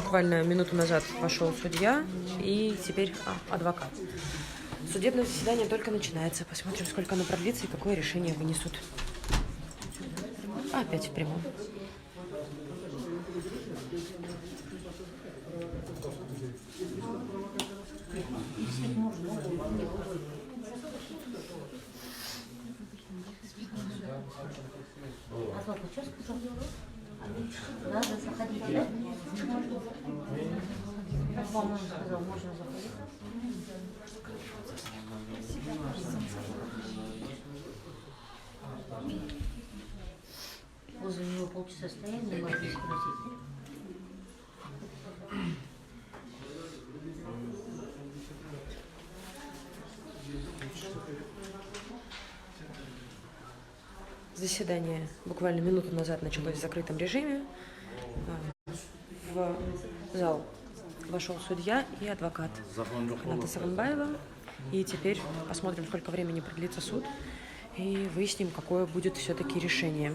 Буквально минуту назад вошел судья и теперь адвокат. Судебное заседание только начинается. Посмотрим, сколько оно продлится и какое решение вынесут. Опять в прямом. Надо заходить, да? По-моему, сказал, можно заходить. Возле него полчаса стояли, не могли спросить. Заседание буквально минуту назад началось в закрытом режиме. В зал вошел судья и адвокат Каната Сагынбаева. И теперь посмотрим, сколько времени продлится суд, и выясним, какое будет все-таки решение.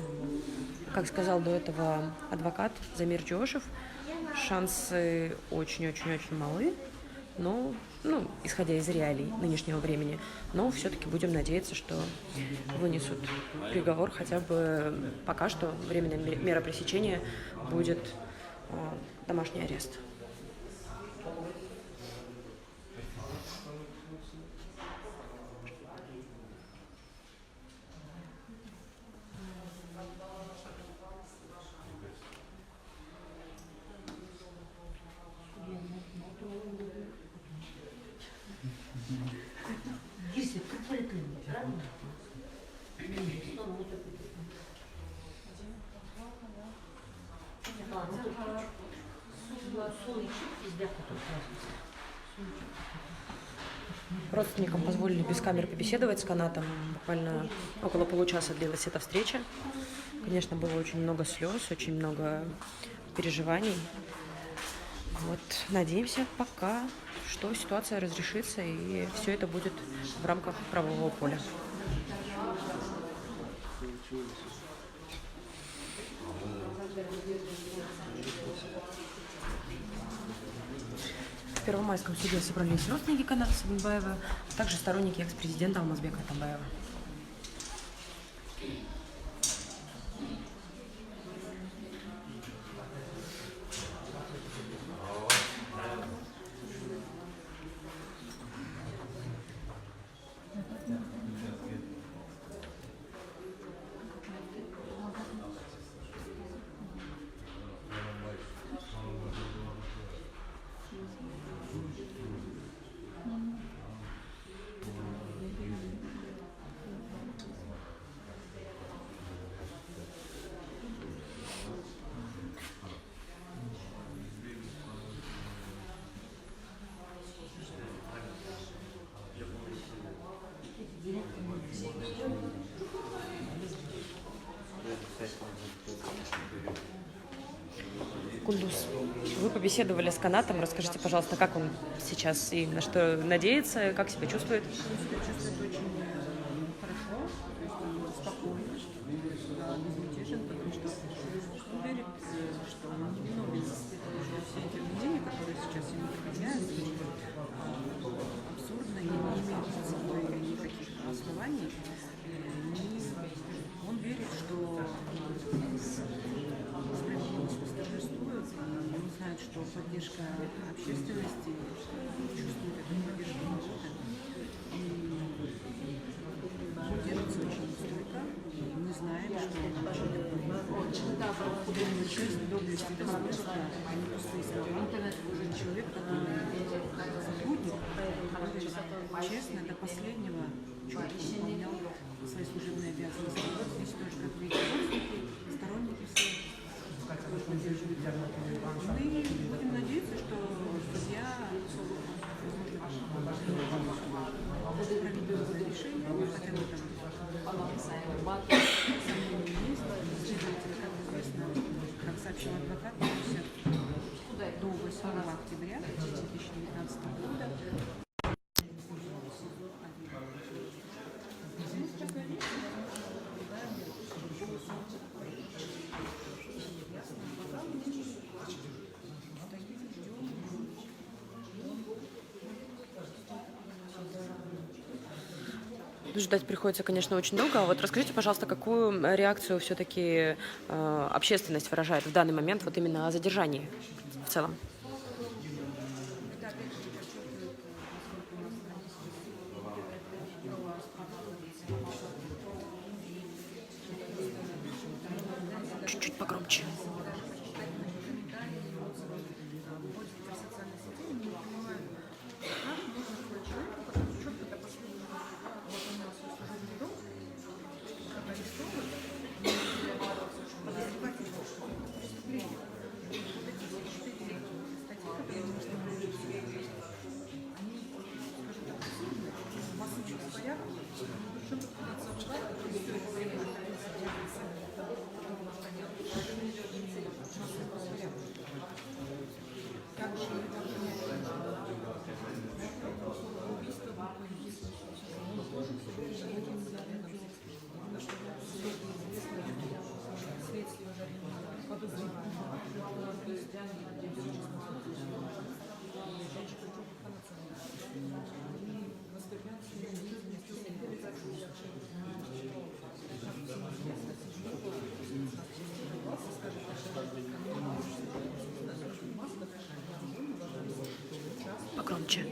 Как сказал до этого адвокат Замир Джошев, шансы очень-очень-очень малы, но, исходя из реалий нынешнего времени, но все-таки будем надеяться, что вынесут приговор, хотя бы пока что временная мера пресечения будет домашний арест. Если предварительно, правильно? Родственникам позволили без камер побеседовать с Канатом. Буквально около получаса длилась эта встреча. Конечно, было очень много слез, очень много переживаний. Вот, надеемся пока, что ситуация разрешится и все это будет в рамках правового поля. В Первомайском суде собрались родственники Каната Сагынбаева, а также сторонники экс-президента Алмазбека Атамбаева. Кундуз, вы побеседовали с Канатом. Расскажите, пожалуйста, как он сейчас и на что надеется, как себя чувствует? Он себя чувствует очень хорошо, то есть он спокойно, безмятежен, потому что он верит, что он не виновен за все эти обвинения, которые сейчас ему предъявляют, абсурдно и не имеют под собой никаких оснований. Он верит, что справедливость восторжествует, и он знает, что поддержка общественности чувствует эту поддержку народа. И он держится очень стойко. И мы знаем, что честь, доблесть и достоинство, они пустые слова. Человек, который сотрудник, который честно до последнего выполнял свои служебные обязанности. Вот здесь тоже, как видите, родственники, сторонники все поддерживают. Мы будем надеяться, что судья проведет это решение, хотя бы там сомнения есть. Следователи, как известно, как сообщил адвокат, до 8 октября 2019 года Ждать приходится, конечно, очень долго. А вот расскажите, пожалуйста, какую реакцию все-таки общественность выражает в данный момент вот именно о задержании в целом? Это опять же подчеркивает, насколько у нас Чуть-чуть погромче. Погромче.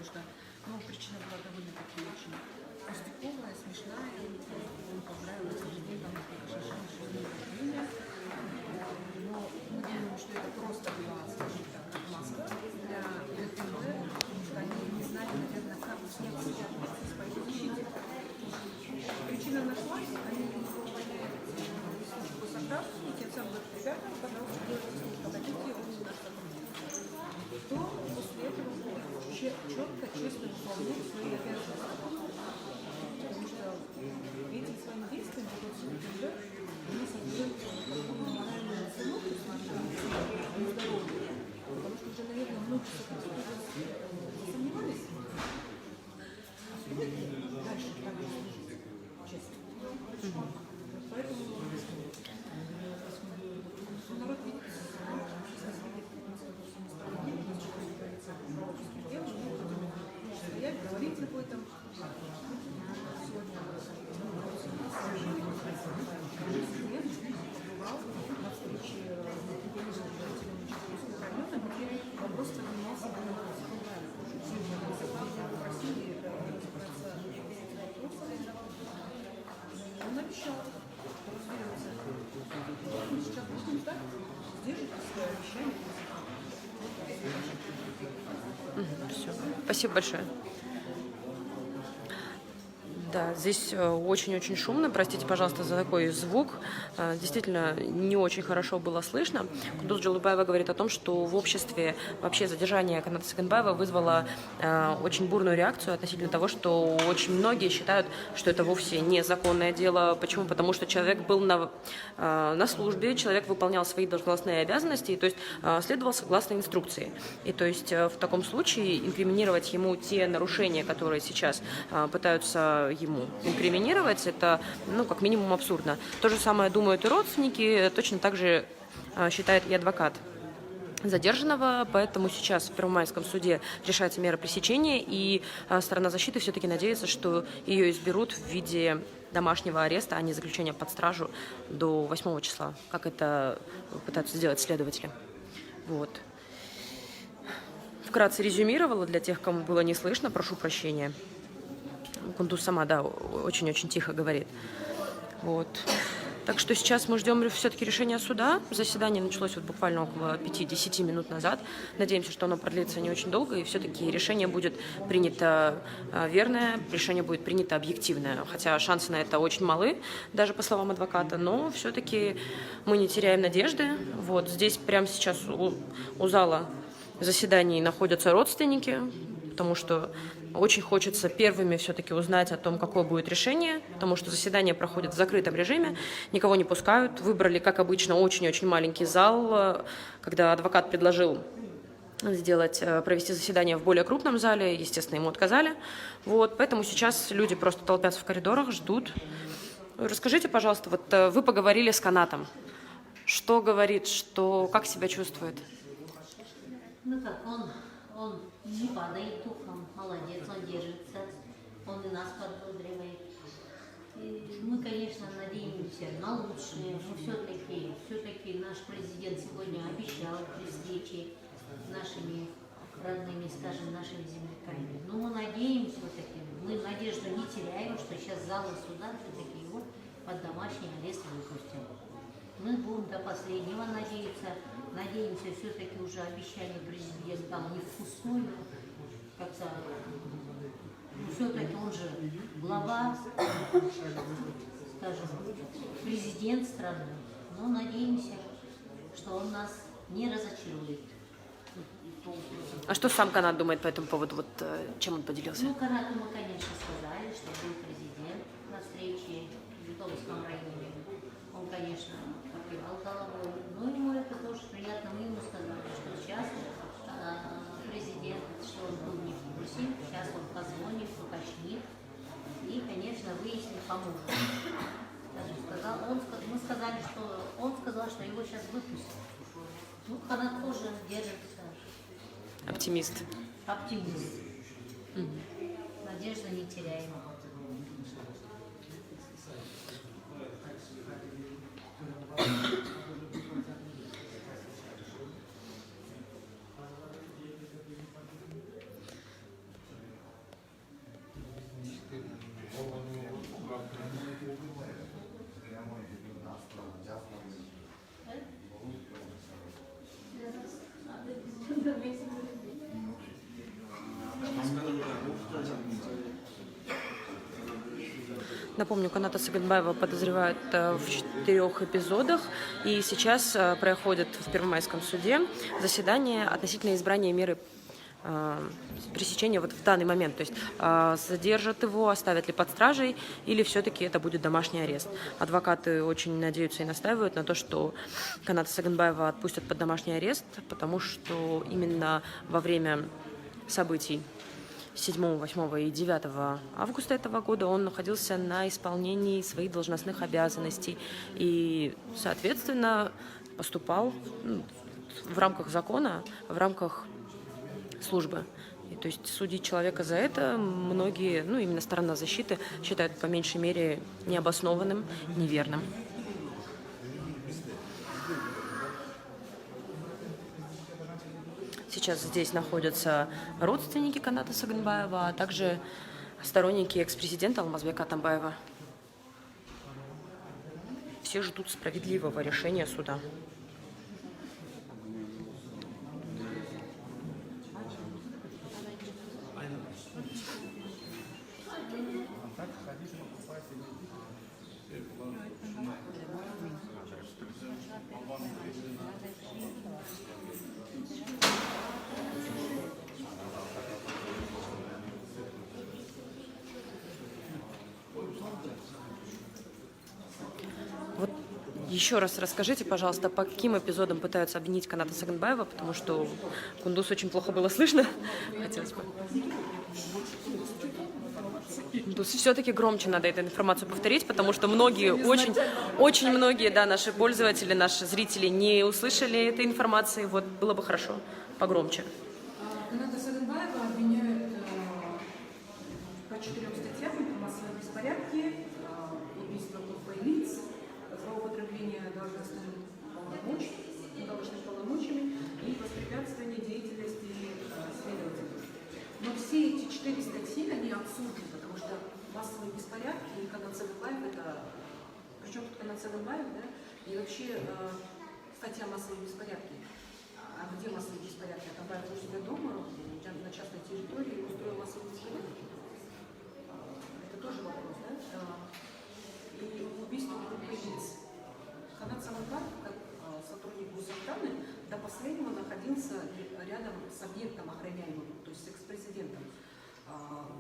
потому что причина была довольно-таки очень пустяковая, смешная. Он поздравил этих людей, там несколько шашин, но мы думаем, что это просто была, скажем так, маска для ДТБ, потому что они не знали, наверное, как снять с себя ответственность по этой защите. Причина нашлась, они выполняют службу сограждан, и тем самым говорят, ребята, пожалуйста, делайте службу, хотите, он не наш сотрудник. То после этого будет четко, честно выполнять свои обязанности. Потому что этим своим действием, они создают такую моральную установку с нашим здоровьем. Потому что уже, наверное, многие засомневались, а стоит ли дальше так служить, честно. Поэтому народ видит, говорить об этом. На встрече он просто занимался попросили разобраться с вопросом. Он обещал разберется. Мы сейчас будем так сдерживать свое обещание. Все. Спасибо большое. Да, здесь очень-очень шумно, простите, пожалуйста, за такой звук. Действительно, не очень хорошо было слышно. Кундуз Джалубаева говорит о том, что в обществе вообще задержание Каната Сагынбаева вызвало очень бурную реакцию относительно того, что очень многие считают, что это вовсе не законное дело. Почему? Потому что человек был на службе, человек выполнял свои должностные обязанности, то есть следовал согласно инструкции. И то есть в таком случае инкриминировать ему те нарушения, которые сейчас пытаются ему инкриминировать, это, как минимум, абсурдно. То же самое думают и родственники, точно так же считает и адвокат задержанного, поэтому сейчас в Первомайском суде решается мера пресечения, и сторона защиты все-таки надеется, что ее изберут в виде домашнего ареста, а не заключения под стражу до 8 числа, как это пытаются сделать следователи. Вот. Вкратце резюмировала для тех, кому было не слышно, прошу прощения. Кундуз сама, да, очень-очень тихо говорит. Вот. Так что сейчас мы ждем все-таки решения суда. Заседание началось буквально около 5-10 минут назад. Надеемся, что оно продлится не очень долго, и все-таки решение будет принято верное, решение будет принято объективное. Хотя шансы на это очень малы, даже по словам адвоката, но все-таки мы не теряем надежды. Вот здесь прямо сейчас у зала заседаний находятся родственники, потому что очень хочется первыми все-таки узнать о том, какое будет решение, потому что заседание проходит в закрытом режиме, никого не пускают. Выбрали, как обычно, очень-очень маленький зал. Когда адвокат предложил провести заседание в более крупном зале, естественно, ему отказали. Вот, поэтому сейчас люди просто толпятся в коридорах, ждут. Расскажите, пожалуйста, вот вы поговорили с Канатом. Что говорит, как себя чувствует? Ну как, он не падает духом, молодец, он держится, он и нас подбодривает. И мы, конечно, надеемся на лучшее, но все-таки наш президент сегодня обещал при встрече с нашими родными, скажем, нашими земляками. Но мы надеемся все-таки, мы надежду не теряем, что сейчас залы суда все-таки его под домашний арест выпустят. Мы будем до последнего надеемся, все-таки уже обещание президент дал не вкусную, как-то, все-таки он же глава, скажем, президент страны, но надеемся, что он нас не разочарует. А что сам Канат думает по этому поводу? Вот чем он поделился? Ну, Канату мы, конечно, сказали, что был президент на встрече в Житомирском районе. Он, конечно, покивал головой. Но ему это тоже приятно. Мы ему сказали, что сейчас президент, что он был не в курсе, сейчас он позвонит, уточнит и, конечно, выяснит, поможет. Мы сказали, что он сказал, что его сейчас выпустят. Ну, Канат тоже держится. Оптимист. Оптимист. Надежда не теряем. Напомню, Каната Саганбаева подозревают в 4 эпизодах, и сейчас проходит в Первомайском суде заседание относительно избрания меры пресечения вот в данный момент. То есть задержат его, оставят ли под стражей, или все-таки это будет домашний арест. Адвокаты очень надеются и настаивают на то, что Каната Саганбаева отпустят под домашний арест, потому что именно во время событий 7, 8 и 9 августа этого года он находился на исполнении своих должностных обязанностей и, соответственно, поступал в рамках закона, в рамках службы. И, то есть судить человека за это многие, именно сторона защиты, считают по меньшей мере необоснованным, неверным. Сейчас здесь находятся родственники Каната Саганбаева, а также сторонники экс-президента Алмазбека Атамбаева. Все ждут справедливого решения суда. Вот еще раз расскажите, пожалуйста, по каким эпизодам пытаются обвинить Каната Саганбаева, потому что Кундус очень плохо было слышно. Хотелось бы. Кундус, все-таки громче надо эту информацию повторить, потому что многие, очень многие, да, наши пользователи, наши зрители не услышали этой информации. Вот было бы хорошо погромче. Каната Саганбаева обвиняют по 4 статьям: массовые беспорядки, убийство группы лиц, злоупотребление должностными полномочиями и воспрепятствование деятельности следователей. Но все эти 4 статьи, они абсурдны, потому что массовые беспорядки и Канат Саганбаев — это... Причем тут Канат Саганбаев, да? И вообще статья «Массовые беспорядки». А где массовые беспорядки? Атамбаев у себя дома, на частной территории, устроил массовые беспорядки? Это тоже вопрос, да? И убийство группы лиц. Канат Саганбаев, как сотрудник госохраны, до последнего находился рядом с объектом охраняемым, то есть с экс-президентом.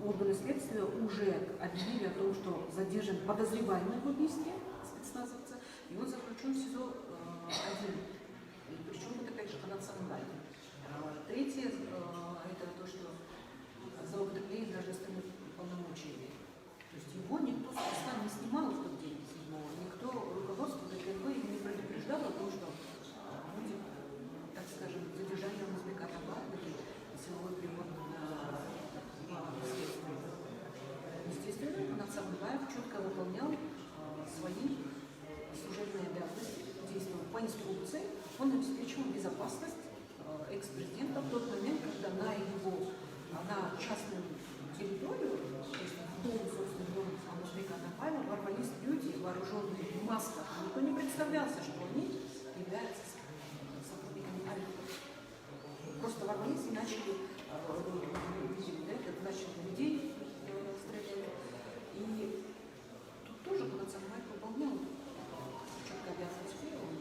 Органы следствия уже объявили о том, что задержан подозреваемый в убийстве спецназовца, и он заключен в СИЗО 1. И причем это опять же Канат Сагынбаев. Третье это то, что злоупотребление должностными полномочиями. То есть его никто с поста не снимал в тот день, никто руководство ДКБ не предупреждал о том, что будет, так скажем, задержание Алмазбека Атамбаева и силовой привод на следствие. Естественно, Канат Сагынбаев четко выполнял свои служебные обязанности, действовал по инструкции, он обеспечивал безопасность экс-президента в тот момент, когда на частную территорию, то есть в дом, собственно, дом Алмазбека Атамбаева, ворвались люди, вооруженные в масках. Никто не представлялся, что они являются сотрудниками Альфа. Просто ворвались и начали людей стрелять. И тут тоже Канат Сагынбаев выполнял четко обязанности, он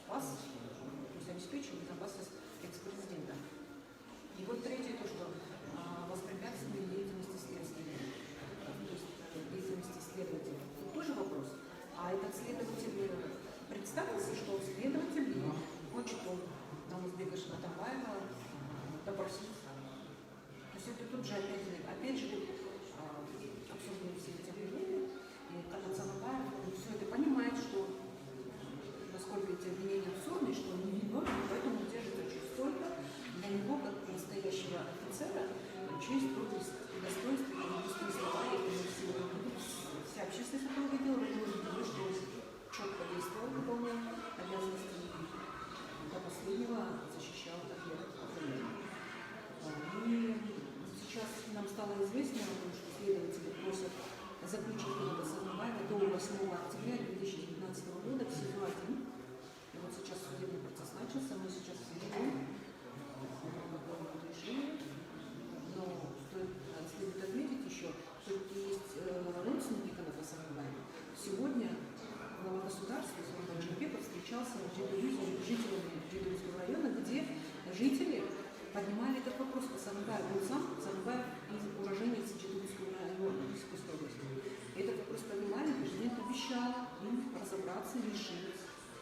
спас, то есть обеспечил безопасность экс-президента. И вот третье, то, что воспрепятствовали деятельности следствия, то есть деятельности следователя. Тут тоже вопрос. А этот следователь представился, что следователь хочет он Алмазбека Атамбаева допросить. То есть это тут же опять же обсуждали все эти обвинения, и Канат Сагынбаев все это понимает, что насколько эти обвинения абсурдны, что он не виновен, поэтому держит очень столько. Для него, как настоящего офицера, честь, доблесть, достоинство, пустые слова, это вся общественность этого видела, что он четко действовал, выполнял обязанности до последнего защищал объект. И сейчас нам стало известно, что следователи просят заключить Каната Сагынбаева до 8 октября 2019 года в СИЗО 1. И вот сейчас судебный процесс начался, мы сейчас следуем решение. Но следует отметить еще, что есть родственники Каната Сагынбаева. Сегодня глава государства Сооронбай Жээнбеков встречался с жителями Джидурийского района, где жители поднимали этот вопрос по Сагынбаеву. Он сам Сагынбаев уроженец Джидурийского района Московской области. Этот вопрос поднимали, президент обещал им разобраться и решить.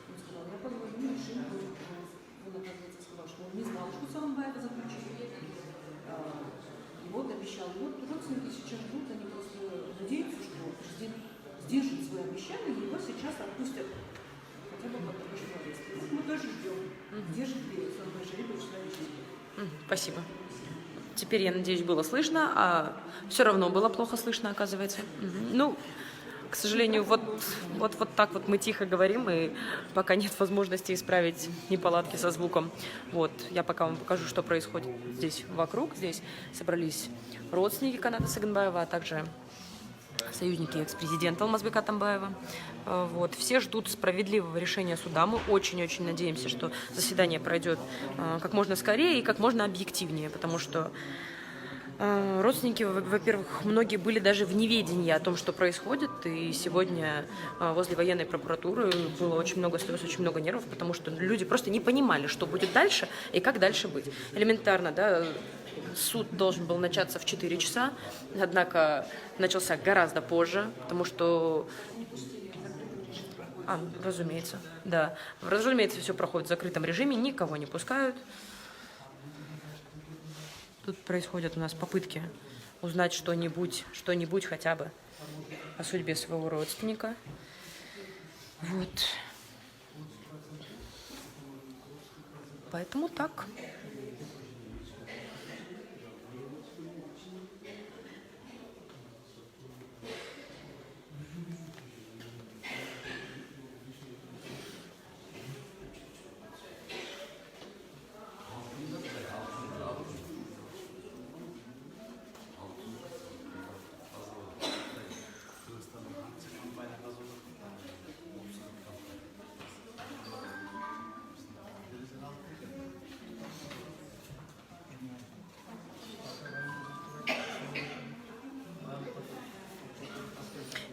Он сказал, я поговорю, решим. Он, оказывается, сказал, что он не знал, что Сагынбаева заключили. И вот обещал. И вот родственники сейчас ждут, они просто надеются, что президент сдержит свои обещания, и его сейчас отпустят хотя бы под домашним арестом. Мы тоже ждем, держит ли Сооронбай Жээнбеков свои обещания. Спасибо. Теперь, я надеюсь, было слышно, а все равно было плохо слышно, оказывается. Ну, к сожалению, вот так вот мы тихо говорим, и пока нет возможности исправить неполадки со звуком. Вот, я пока вам покажу, что происходит здесь вокруг. Здесь собрались родственники Каната Сагынбаева, а также союзники экс-президента Алмазбека Атамбаева. Вот. Все ждут справедливого решения суда. Мы очень-очень надеемся, что заседание пройдет как можно скорее и как можно объективнее, потому что родственники, во-первых, многие были даже в неведении о том, что происходит, и сегодня возле военной прокуратуры было очень много слез, очень много нервов, потому что люди просто не понимали, что будет дальше и как дальше быть. Элементарно, да, суд должен был начаться в 4 часа, однако начался гораздо позже, потому что... разумеется, да. Разумеется, все проходит в закрытом режиме, никого не пускают. Тут происходят у нас попытки узнать что-нибудь хотя бы о судьбе своего родственника. Вот. Поэтому так.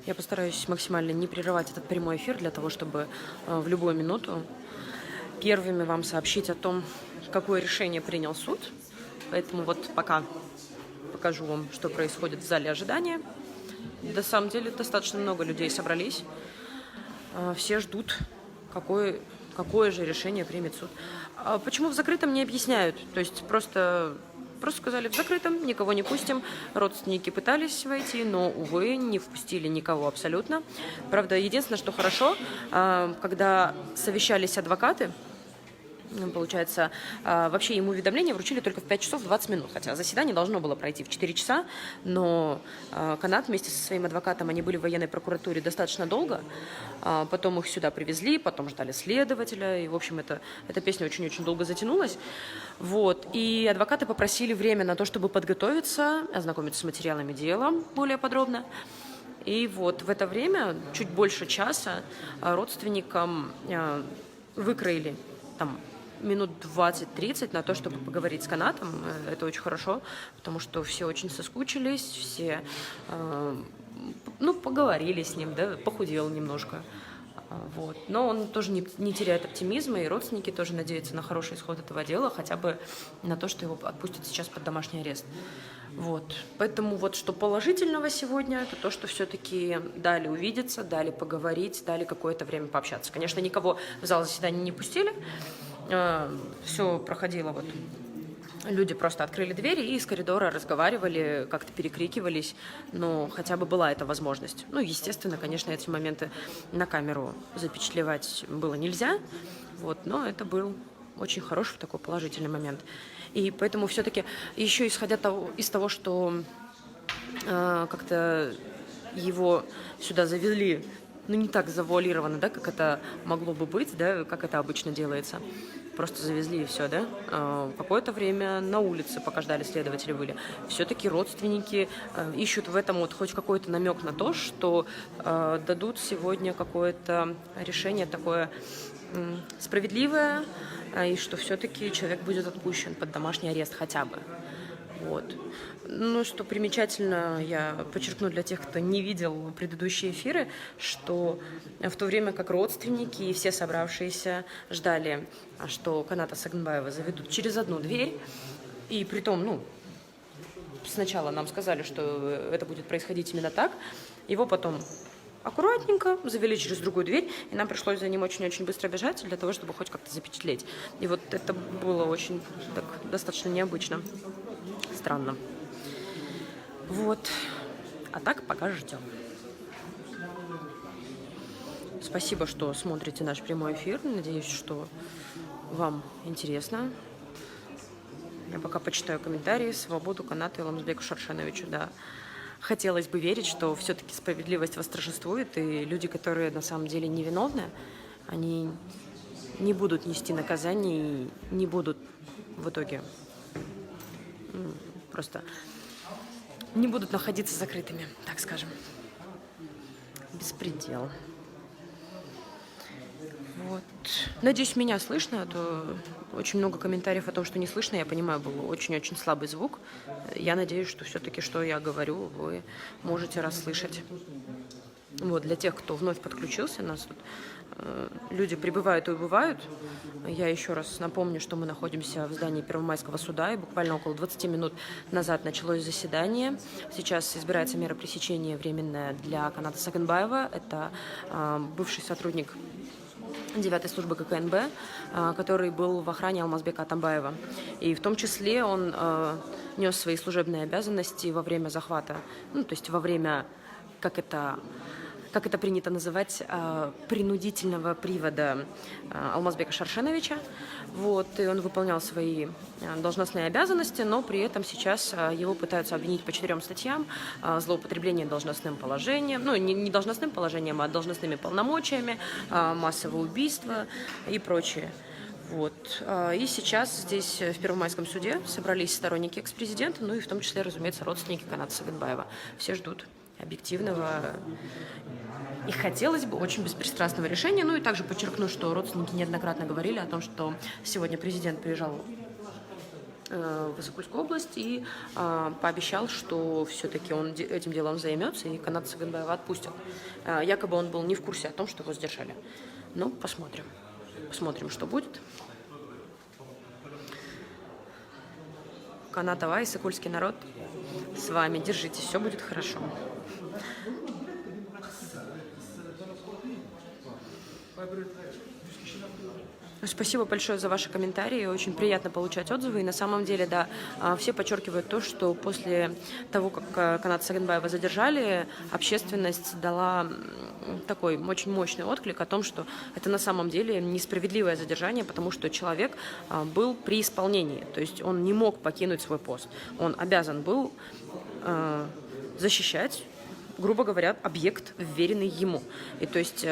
Я постараюсь максимально не прерывать этот прямой эфир для того, чтобы в любую минуту первыми вам сообщить о том, какое решение принял суд. Поэтому вот пока покажу вам, что происходит в зале ожидания. На самом деле достаточно много людей собрались. Все ждут, какое же решение примет суд. Почему в закрытом, не объясняют. То есть просто сказали, в закрытом никого не пустим. Родственники пытались войти, но, увы, не впустили никого абсолютно. Правда, единственное, что хорошо, когда совещались адвокаты, получается, вообще ему уведомление вручили только в 5 часов 20 минут, хотя заседание должно было пройти в 4 часа, но Канат вместе со своим адвокатом, они были в военной прокуратуре достаточно долго, потом их сюда привезли, потом ждали следователя, и, в общем, эта песня очень-очень долго затянулась, вот, и адвокаты попросили время на то, чтобы подготовиться, ознакомиться с материалами дела более подробно. И вот в это время, чуть больше часа, родственникам выкроили там минут 20-30 на то, чтобы поговорить с Канатом. Это очень хорошо, потому что все очень соскучились, все поговорили с ним, да, похудел немножко. Вот. Но он тоже не теряет оптимизма, и родственники тоже надеются на хороший исход этого дела, хотя бы на то, что его отпустят сейчас под домашний арест. Вот. Поэтому вот что положительного сегодня, это то, что все-таки дали увидеться, дали поговорить, дали какое-то время пообщаться. Конечно, никого в зал заседания не пустили, все проходило вот. Люди просто открыли двери и из коридора разговаривали, как-то перекрикивались, но хотя бы была эта возможность. Ну, естественно, конечно, эти моменты на камеру запечатлевать было нельзя, вот, но это был очень хороший такой положительный момент. И поэтому все-таки еще исходя из того, что как-то его сюда завели, не так завуалированно, да, как это могло бы быть, да, как это обычно делается. Просто завезли и все, да. Какое-то время на улице, пока ждали следователи, были. Все-таки родственники ищут в этом вот хоть какой-то намек на то, что дадут сегодня какое-то решение такое справедливое, и что все-таки человек будет отпущен под домашний арест хотя бы. Вот. Ну, что примечательно, я подчеркну для тех, кто не видел предыдущие эфиры, что в то время как родственники и все собравшиеся ждали, что Каната Сагынбаева заведут через одну дверь, и притом, сначала нам сказали, что это будет происходить именно так, его потом аккуратненько завели через другую дверь, и нам пришлось за ним очень-очень быстро бежать для того, чтобы хоть как-то запечатлеть. И вот это было очень так, достаточно необычно, странно. Вот. А так пока ждем. Спасибо, что смотрите наш прямой эфир. Надеюсь, что вам интересно. Я пока почитаю комментарии. Свободу Канату Алмазбеку Шаршеновичу, да. Хотелось бы верить, что все-таки справедливость восторжествует, и люди, которые на самом деле невиновны, они не будут нести наказание и не будут в итоге просто не будут находиться закрытыми, так скажем. Беспредел. Вот. Надеюсь, меня слышно, а то очень много комментариев о том, что не слышно. Я понимаю, был очень-очень слабый звук. Я надеюсь, что все-таки, что я говорю, вы можете расслышать. Вот, для тех, кто вновь подключился, нас тут люди прибывают и убывают. Я еще раз напомню, что мы находимся в здании Первомайского суда, и буквально около 20 минут назад началось заседание. Сейчас избирается мера пресечения временная для Каната Сагынбаева. Это бывший сотрудник 9-й службы ГКНБ, который был в охране Алмазбека Атамбаева. И в том числе он нес свои служебные обязанности во время захвата, то есть во время, как это принято называть, принудительного привода Алмазбека Шаршеновича. Вот, и он выполнял свои должностные обязанности, но при этом сейчас его пытаются обвинить по 4 статьям: злоупотребление должностным положением, не должностным положением, а должностными полномочиями, массовое убийство и прочее. Вот. И сейчас здесь, в Первомайском суде, собрались сторонники экс-президента, и в том числе, разумеется, родственники Каната Сагынбаева. Все ждут объективного и, хотелось бы, очень беспристрастного решения. И также подчеркну, что родственники неоднократно говорили о том, что сегодня президент приезжал в Высокульскую область и пообещал, что все-таки он этим делом займется и Каната Сагынбаева отпустил. Якобы он был не в курсе о том, что его сдержали. Посмотрим. Посмотрим, что будет. Канат, давай, сокульский народ. с вами. Держитесь, все будет хорошо. Спасибо большое за ваши комментарии, очень приятно получать отзывы. И на самом деле, да, все подчеркивают то, что после того, как Каната Сагынбаева задержали, общественность дала такой очень мощный отклик о том, что это на самом деле несправедливое задержание, потому что человек был при исполнении, то есть он не мог покинуть свой пост. Он обязан был защищать, грубо говоря, объект, вверенный ему. И то есть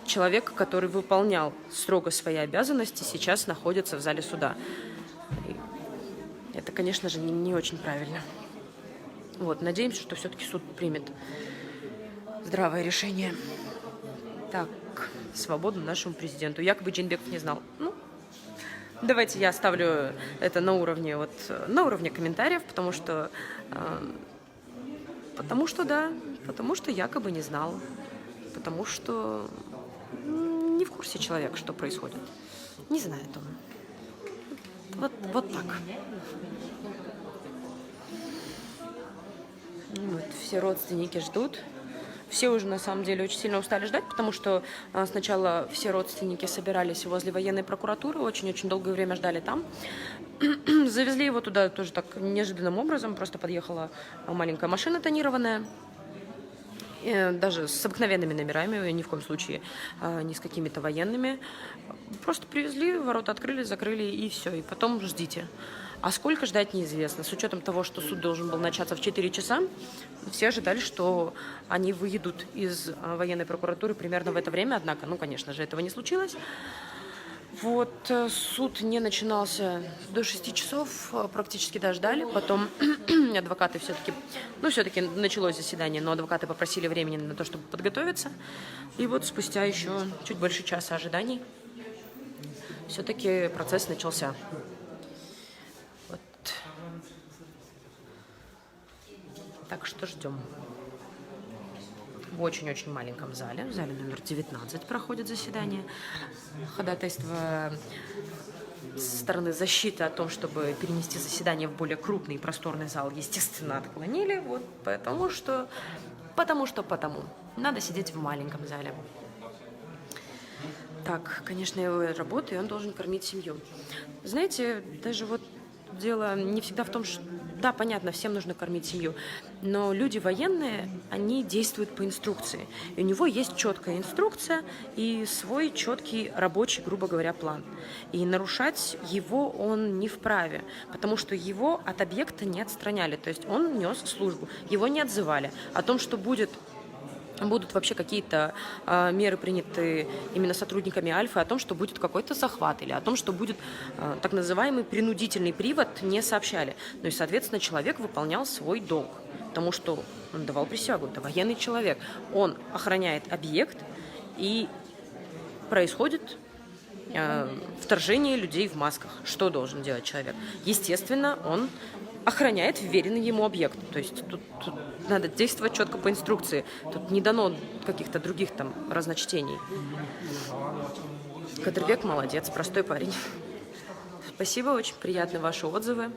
человек, который выполнял строго свои обязанности, сейчас находится в зале суда. И это, конечно же, не очень правильно. Вот, надеемся, что все-таки суд примет здравое решение. Так, свободу нашему президенту. Якобы Джейнбеков не знал. Ну, давайте я оставлю это на уровне комментариев, потому что якобы не знал, потому что не в курсе человек, что происходит. Не знает он. Вот так. Вот, все родственники ждут. Все уже, на самом деле, очень сильно устали ждать, потому что сначала все родственники собирались возле военной прокуратуры, очень-очень долгое время ждали там. Завезли его туда тоже так неожиданным образом. Просто подъехала маленькая машина тонированная. Даже с обыкновенными номерами, ни в коем случае не с какими-то военными. Просто привезли, ворота открыли, закрыли и все. И потом ждите. А сколько ждать неизвестно. С учетом того, что суд должен был начаться в 4 часа, все ожидали, что они выедут из военной прокуратуры примерно в это время. Однако, конечно же, этого не случилось. Вот, суд не начинался до 6 часов, практически дождали. Потом адвокаты все-таки началось заседание, но адвокаты попросили времени на то, чтобы подготовиться. И вот спустя еще чуть больше часа ожиданий все-таки процесс начался. Вот. Так что ждем. В очень-очень маленьком зале, в зале номер 19 проходит заседание. Ходатайство со стороны защиты о том, чтобы перенести заседание в более крупный и просторный зал, естественно, отклонили. Вот потому. Надо сидеть в маленьком зале. Так, конечно, его работа, и он должен кормить семью. Знаете, даже вот дело не всегда в том, что, да, понятно, всем нужно кормить семью, но люди военные, они действуют по инструкции. И у него есть четкая инструкция и свой четкий рабочий, грубо говоря, план. И нарушать его он не вправе, потому что его от объекта не отстраняли. То есть он нес службу, его не отзывали. О том, что будут вообще какие-то меры приняты именно сотрудниками Альфы, о том, что будет какой-то захват или о том, что будет так называемый принудительный привод, не сообщали. Ну и, соответственно, человек выполнял свой долг, потому что он давал присягу, это военный человек. Он охраняет объект, и происходит вторжение людей в масках. Что должен делать человек? Естественно, он охраняет вверенный ему объект. То есть тут надо действовать четко по инструкции. Тут не дано каких-то других там разночтений. Кадырбек молодец, простой парень. Спасибо, очень приятны ваши отзывы.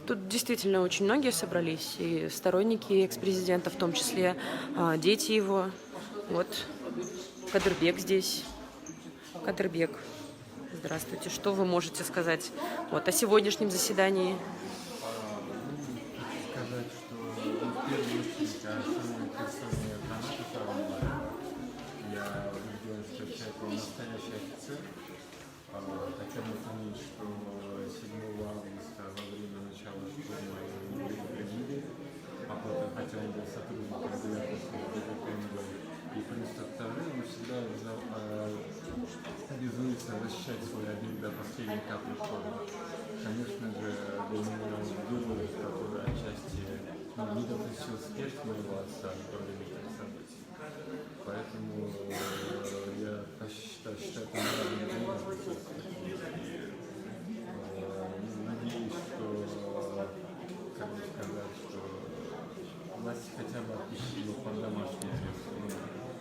Тут действительно очень многие собрались, и сторонники экс-президента, в том числе дети его. Вот Кадырбек здесь. Кадырбек. Здравствуйте. Что вы можете сказать о сегодняшнем заседании? Сказать, что в первую очередь о самой персоне Каната Сагынбаева. Я убежден, что человек настоящий офицер. Хотя мы помним, что 7 августа во время начала штурма его не прибили, хотя он был сотрудником безопасности КНБ. И плюс ко второму, он всегда обязуется защищать свой объект до последней капли крови. Конечно же, для меня выбор, который отчасти не допустил смерть моего отца во время этих событий. Поэтому я считаю это моральным выбором. Надеюсь, что, как бы сказать, что власти хотя бы отпустили под домашний арест.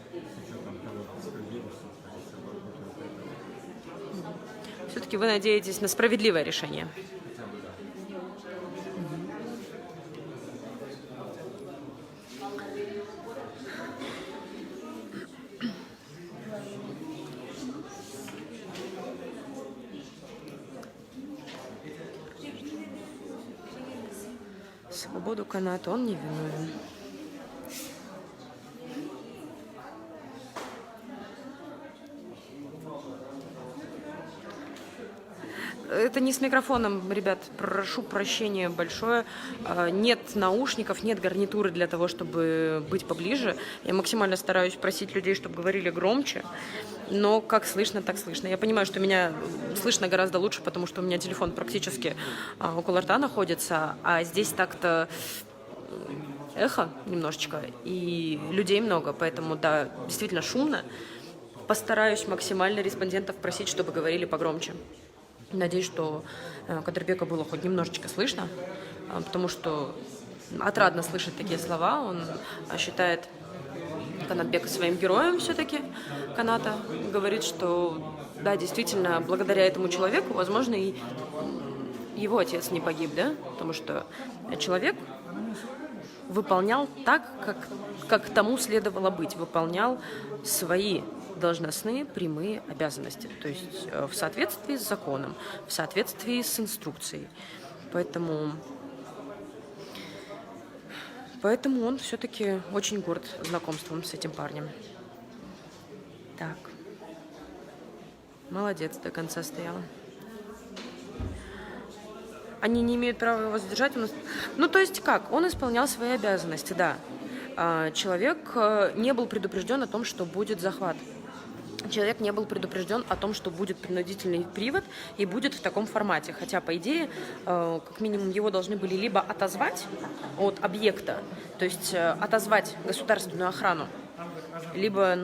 С учетом того, что справедливость находится вокруг этого. Все-таки вы надеетесь на справедливое решение? Хотя бы да. свободу Каната, он не виновен. Это не с микрофоном, ребят, прошу прощения большое. Нет наушников, нет гарнитуры для того, чтобы быть поближе. Я максимально стараюсь просить людей, чтобы говорили громче, но как слышно, так слышно. Я понимаю, что меня слышно гораздо лучше, потому что у меня телефон практически около рта находится, а здесь так-то эхо немножечко, и людей много, поэтому, да, действительно шумно. Постараюсь максимально респондентов просить, чтобы говорили погромче. Надеюсь, что Кадырбека было хоть немножечко слышно, потому что отрадно слышать такие слова. Он считает Канатбека своим героем все-таки, Каната. Говорит, что, да, действительно, благодаря этому человеку, возможно, и его отец не погиб, да? Потому что человек выполнял так, как тому следовало быть, выполнял свои должностные прямые обязанности, то есть в соответствии с законом, в соответствии с инструкцией. Поэтому он все-таки очень горд знакомством с этим парнем. Так. Молодец, до конца стояла. Они не имеют права его задержать. Ну, то есть как? Он исполнял свои обязанности, да. Человек не был предупрежден о том, что будет захват. Человек не был предупрежден о том, что будет принудительный привод и будет в таком формате. Хотя, по идее, как минимум, его должны были либо отозвать от объекта, то есть отозвать государственную охрану, либо,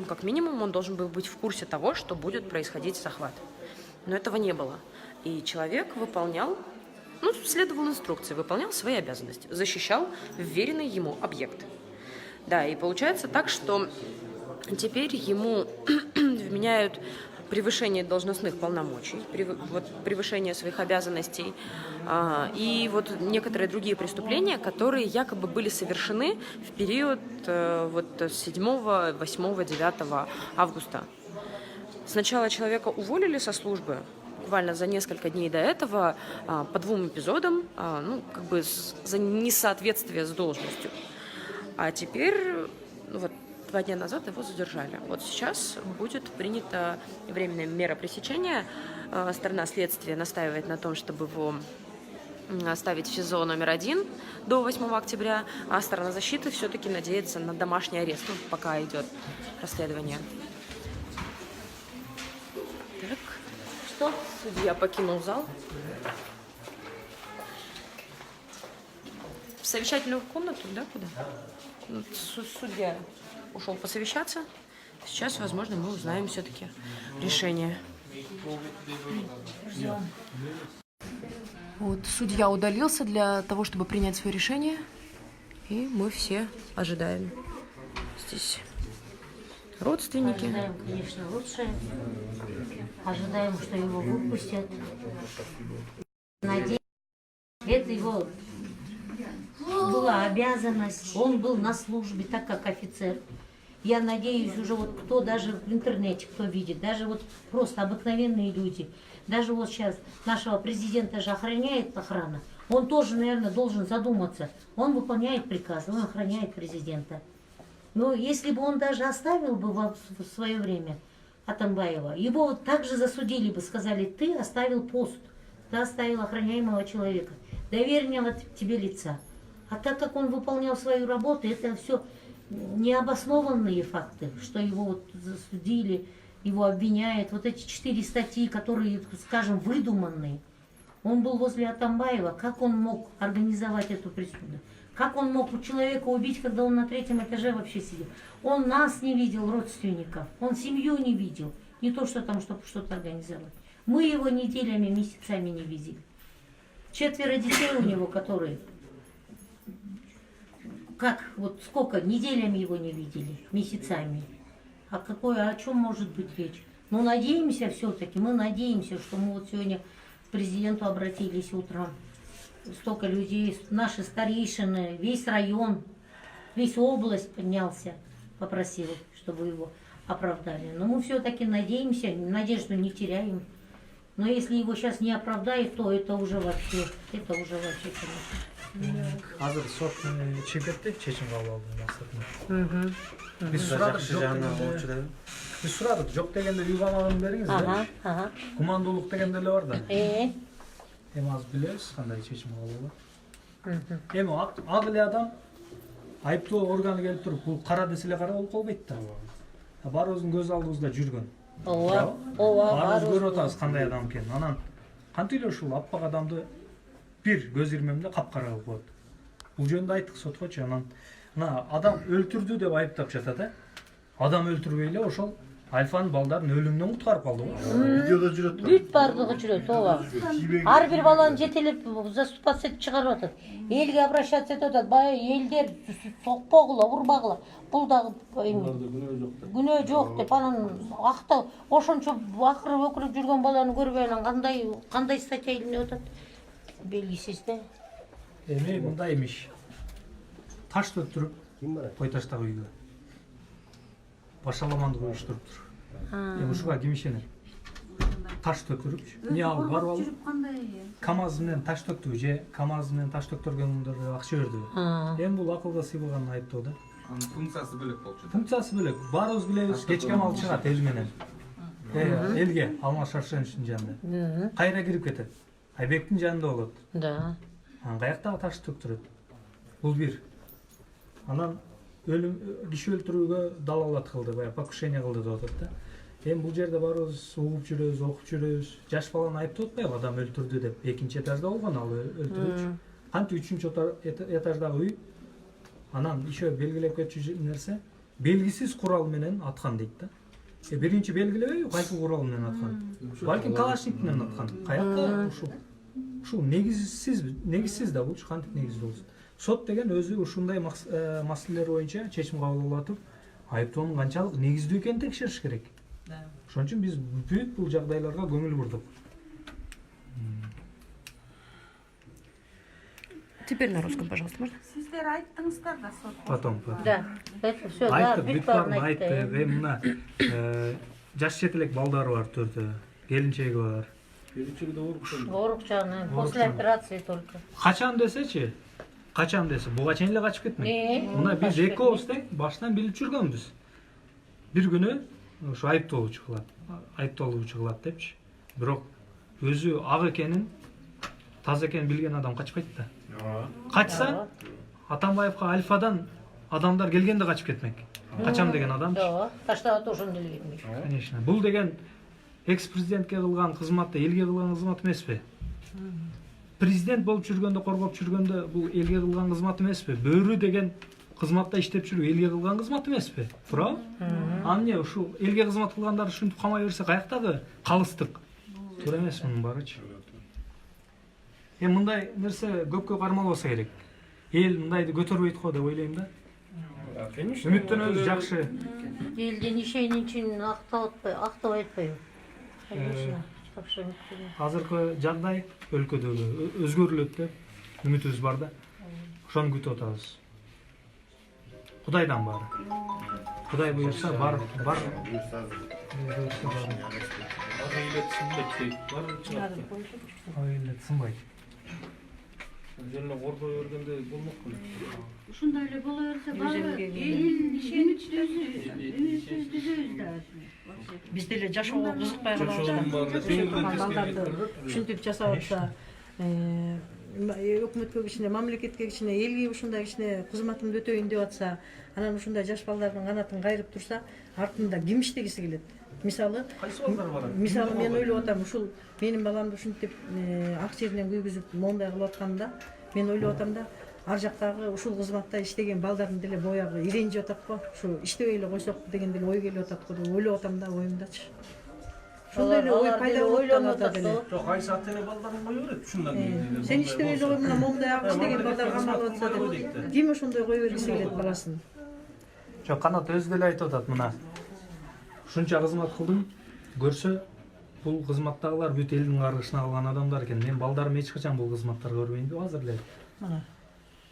как минимум, он должен был быть в курсе того, что будет происходить захват. Но этого не было. И человек выполнял, следовал инструкции, выполнял свои обязанности, защищал вверенный ему объект. Да, и получается так, что теперь ему вменяют превышение должностных полномочий, превышение своих обязанностей и вот некоторые другие преступления, которые якобы были совершены в период с 7, 8, 9 августа. Сначала человека уволили со службы, буквально за несколько дней до этого, по 2 эпизодам, за несоответствие с должностью. А теперь, 2 дня назад его задержали. Вот сейчас будет принята временная мера пресечения. Сторона следствия настаивает на том, чтобы его оставить в СИЗО номер 1 до 8 октября, а сторона защиты все-таки надеется на домашний арест, пока идет расследование. Так, что? Судья покинул зал. В совещательную комнату, да, куда? Судья ушел посовещаться. Сейчас, возможно, мы узнаем все-таки решение. Вот судья удалился для того, чтобы принять свое решение. И мы все ожидаем. Здесь родственники. Ожидаем, конечно, лучшее. Ожидаем, что его выпустят. Надеюсь, это его была обязанность. Он был на службе, так как офицер. Я надеюсь, уже кто даже в интернете, кто видит, даже просто обыкновенные люди, даже сейчас нашего президента же охраняет охрана, он тоже, наверное, должен задуматься. Он выполняет приказ, он охраняет президента. Но если бы он даже оставил бы в свое время Атамбаева, его также засудили бы, сказали, ты оставил пост, ты оставил охраняемого человека, доверенного тебе лица. А так как он выполнял свою работу, это все необоснованные факты, что его засудили, его обвиняют. Вот эти 4 статьи, которые, скажем, выдуманные. Он был возле Атамбаева. Как он мог организовать эту преступность? Как он мог человека убить, когда он на 3-м этаже вообще сидел? Он нас не видел, родственников. Он семью не видел. Не то, что там, чтобы что-то организовать. Мы его неделями, месяцами не видели. 4 детей у него, которые... сколько неделями его не видели, месяцами. О чем может быть речь? Ну, надеемся все-таки, мы надеемся, что мы сегодня к президенту обратились утром. Столько людей, наши старейшины, весь район, весь область поднялся, попросил, чтобы его оправдали. Но мы все-таки надеемся, надежду не теряем. Но если его сейчас не оправдают, то это уже вообще, конечно. Азыр сот чыгып кетти, чечим кабыл алды максатында. Биз сурадык, жок дегенде үй камагын бериңиз да. Кумандуулук деген деле бар да. Эми азыр билебиз кандай чечим кабыл алат. Эми ак эле адам айыптоо органы келип туруп, бул кара десе эле кара болуп калбайт да. Баарыбыздын көз алдыбызда жүргөн. Ооба, баарыбыз көрүп атабыз кандай адам экенин. Анан кантип эле ушул аппак адамды бир көз ирмемде капкара кылып коет. Бул жөнүндө айттык соткочу. Анан мына адам өлтүрдү деп айыптап жатат, Адам өлтүрбөй эле ошол Альфанын балдарын өлүмдөн куткарып калды го. Видеода жүрөт. бүт бардыгы жүрөт, ооба. Ар бир баланы жетелеп заступаться этип чыгарып атат. Элге обращаться этип атат. Бая элдер сокпогула, урбагыла. Бул дагы күнөө жок деп анан акта ошончо акырып өкүрүп жүргөн баланы көрбөй анан кандай статья илинип атат? Белгисиз да. Эми мындай имиш. Таш төктүрүп, кой таштагы үйгө. Башаламандык уюштуруптур. Эми ушуга ким ишенет? Таш төктүрүпчү. Эмне алып барып алып? КамАЗ менен таш төктү же КамАЗ менен таш төктөргөндөргө акча берди. Эми бул акылга сыйбаган айыптоо да. Анын функциясы бөлөк болчу. Функциясы бөлөк. Баарыбыз билебиз, кечке мал чыгат эл менен. Элге Алмаз Шаршеновичтин жанында. Кайра кирип кетет. Айбектин жанында болот. Да. Анан каяктагы таш төктүрөт. Бул бир. Анан өлүм киши өлтүрүүгө далалат кылды, баягы покушение кылды деп атат да. Эми бул жерде баарыбыз угуп жүрөбүз, окуп жүрөбүз. Жаш баланы айыптап атпайбы, адам өлтүрдү деп. Экинчи этажда болгон ал өлтүрүүчү. Кантип үчүнчү этаждагы үй? Анан еще белгилеп кетчү нерсе, белгисиз курал менен аткан дейт да. Биринчи белгилебейби, кайсы курал менен аткан? Балким калашник менен аткан. Каякта ушул негизсиз да булчу, кантип негизсиз болсун. Сот деген өзү ушундай маселелер боюнча чечим кабыл алып, айыптоонун канчалык негиздүү экенин текшериш керек. Ошон үчүн биз бүт бул жагдайларга көңүл бурдук. Теперь на русском, пожалуйста, можно? Сиздер айттыңыздар да сот. Потом. Да. Это всё, да, Айтты, бүт бүт баарын баарын айтты. айтты. Эми мына жаш четелек балдары бар төртөө, келинчеги бар. Оорукчаны после операции только. Качан десечи? Качан десе, буга чейин эле качып кетмек. Мына биз экөөбүз тең баштан билип жүргөнбүз. Бир күнү ушу айыптоолучу кылат депчи. Бирок өзү ак экенин, таза экенин билген адам качпайт да. Качса, Атамбаевка Альфадан адамдар келгенде качып кетмек. Качам деген адам. Да, таштап ошондо эле кетмек. Конечно. Бул деген экс-президентке кылган кызматты элге кылган кызмат эмеспи? Президент болуп жүргөндө, коргоп жүргөндө бул элге кылган кызмат эмеспи? Бөөрү деген кызматта иштеп жүрүп элге кылган кызмат эмеспи? Туурабы? Эмне ушул элге кызмат кылгандар ушинтип камай берсе каяктагы калыстык? Туура эмес мунун баарычы. Мындай нерсе көпкө кармалбаса керек. Эл мындайды көтөрбөйт го деп ойлойм да. Үмүттөнөбүз жакшы. Элдин ишенин үчүн актабай атпайбы? Конечно. Азыркы жагдай өлкөдөгү өзгөрүлөт деп үмүтүбүз бар да. Ошону күтүп атабыз. Кудайдан баары. Кудай буюрса бар. Сынбайт. Жерне кордой өргөндө болмок беле. Ушундай эле боло берсе баары эл ишенич түзөбүз да. Биз деле жашоого кызыкпай калабыз. Ушинтип жасап атса, өкмөткө кичине, мамлекетке кичине, элге ушундай кичине кызматымды өтөйүн деп атса, анан ушундай жаш балдардын канатын кайрып турса, артында ким иштегиси келет? Мисалы, мен ойлоп атам, ушул менин баламды ушинтип ак жеринен күйгүзүп моундай кылып атканда, мен ойлоп атам да, ар жактагы ушул кызматта иштеген балдардын деле боягы иренжип атат го, ушу иштебей эле койсок деген деле ой келип атат го деп ойлоп атам да оюмдачы. Ошондой эле ой пайда болуп атат эле. Жок, кайсы ат эле балдарын кое берет ушундан кийин. Сен иштебей эле мына моундай ак иштеген балдар камалып атса деп. Ким ошондой кое бергиси келет баласын? Жок, Канат өзү деле айтып атат мына. Ушунча кызмат кылдым, көрсө бул кызматтагылар бүт элдин каргышына калган адамдар экен. Мен балдарым эч качан бул кызматтарды көрбөйм деп азыр эле. Мына.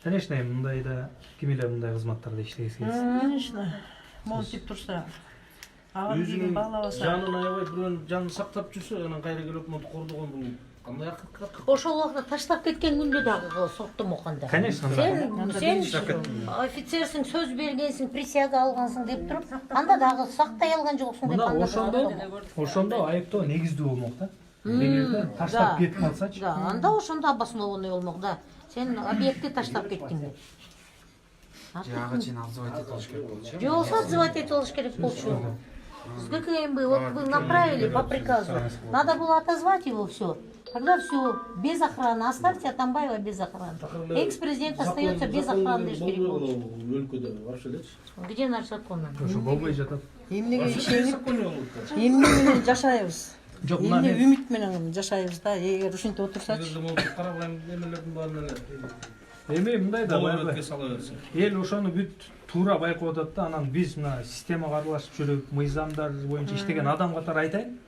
Конечно, мындайда ким эле мындай кызматтарда иштегиси келсе. Конечно. Монтип турса, агын кийин баглабаса. Жанын аябай бирөөнүн жанын сактап жүрсө, анан кайра келип монтип кордогон бул Қандай ақиқат? Ошол убакта таштап кеткен күндө дагы соттомоканда. Конечно, Сен офицерсиң, сөз бергенсиң, присяга алгансың деп туруп, анда дагы сактай алган жоксуң деп Мына ошондо айыптоо негиздүү болмок да. Эгерде таштап кетип калсачы. Да, анда ошондо обоснованный болмок да. Сен объектти таштап кеттиң деп. Жагы чейин отзывать этип алыш керек болчу. Же болсо отзывать этип алыш керек болчу. С ГКМБ вот вы направили по приказу. Надо было отозвать его все. Тогда все, без охраны. Оставьте Атамбаева без охраны. Экс-президент остается без охраны. Өлкөдө вообще элечи. Где наш закон? Ошо болбой жатат. Эмнеге ишенип, эмне менен жашайбыз? Жок, Эмне үмүт менен жашайбыз да, эгер ушинтип отурсачы. Карабайм немелердин баарын эле. Эми мындай да Өткө бар. сала берсин. Эл ошону бүт туура байкап атат да, анан биз мына системага аралашып жүрүп, мыйзамдар боюнча иштеген адам катары айтайын.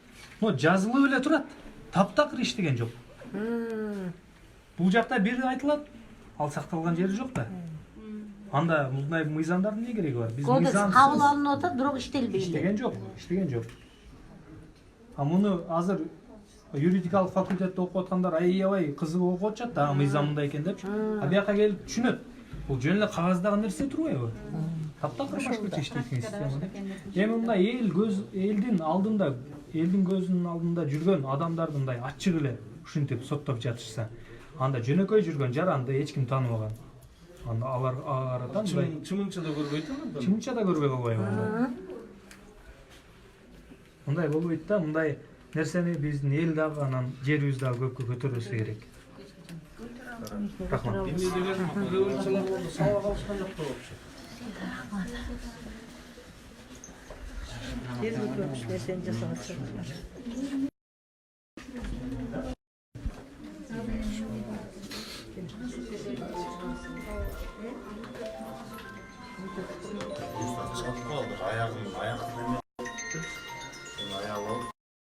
Но жазылып эле турат. Таптакыр иштеген жок. Бул жакта бир айтылат, ал сакталган жери жок да. Анда мындай мыйзамдардын эмне кереги бар? Биз Кодекс мыйзамсыз кабыл алынып атат, бирок иштелбейт. иштеген жок. А муну азыр юридикалык факультетте окуп аткандар аябай кызыгып окуп атышат да, мыйзам мындай экен депчи. А бияка келип түшүнөт. Бул жөн эле кагаздагы нерсе турбайбы? Таптакыр башкача иштейтин система. Эми мындай элдин алдында, элдин көзүнүн алдында жүргөн адамдарды мындай ачык эле ушинтип соттоп жатышса, анда жөнөкөй жүргөн жаранды эч ким тааныбаган. Анда алар арадан мындай Чымынча да көрбөйт анда. чымынча да көрбөй калбайбы анда. Мындай болбойт да, мындай нерсени биздин эл дагы анан жерибиз дагы көккө көтөрүлсө керек. Рахмат. Эмне деген революциялар болду, сабак алышкан жок да вообще. Тез көп нерсени жасаган. Чыгып калды. Аягын эме. Аял алып,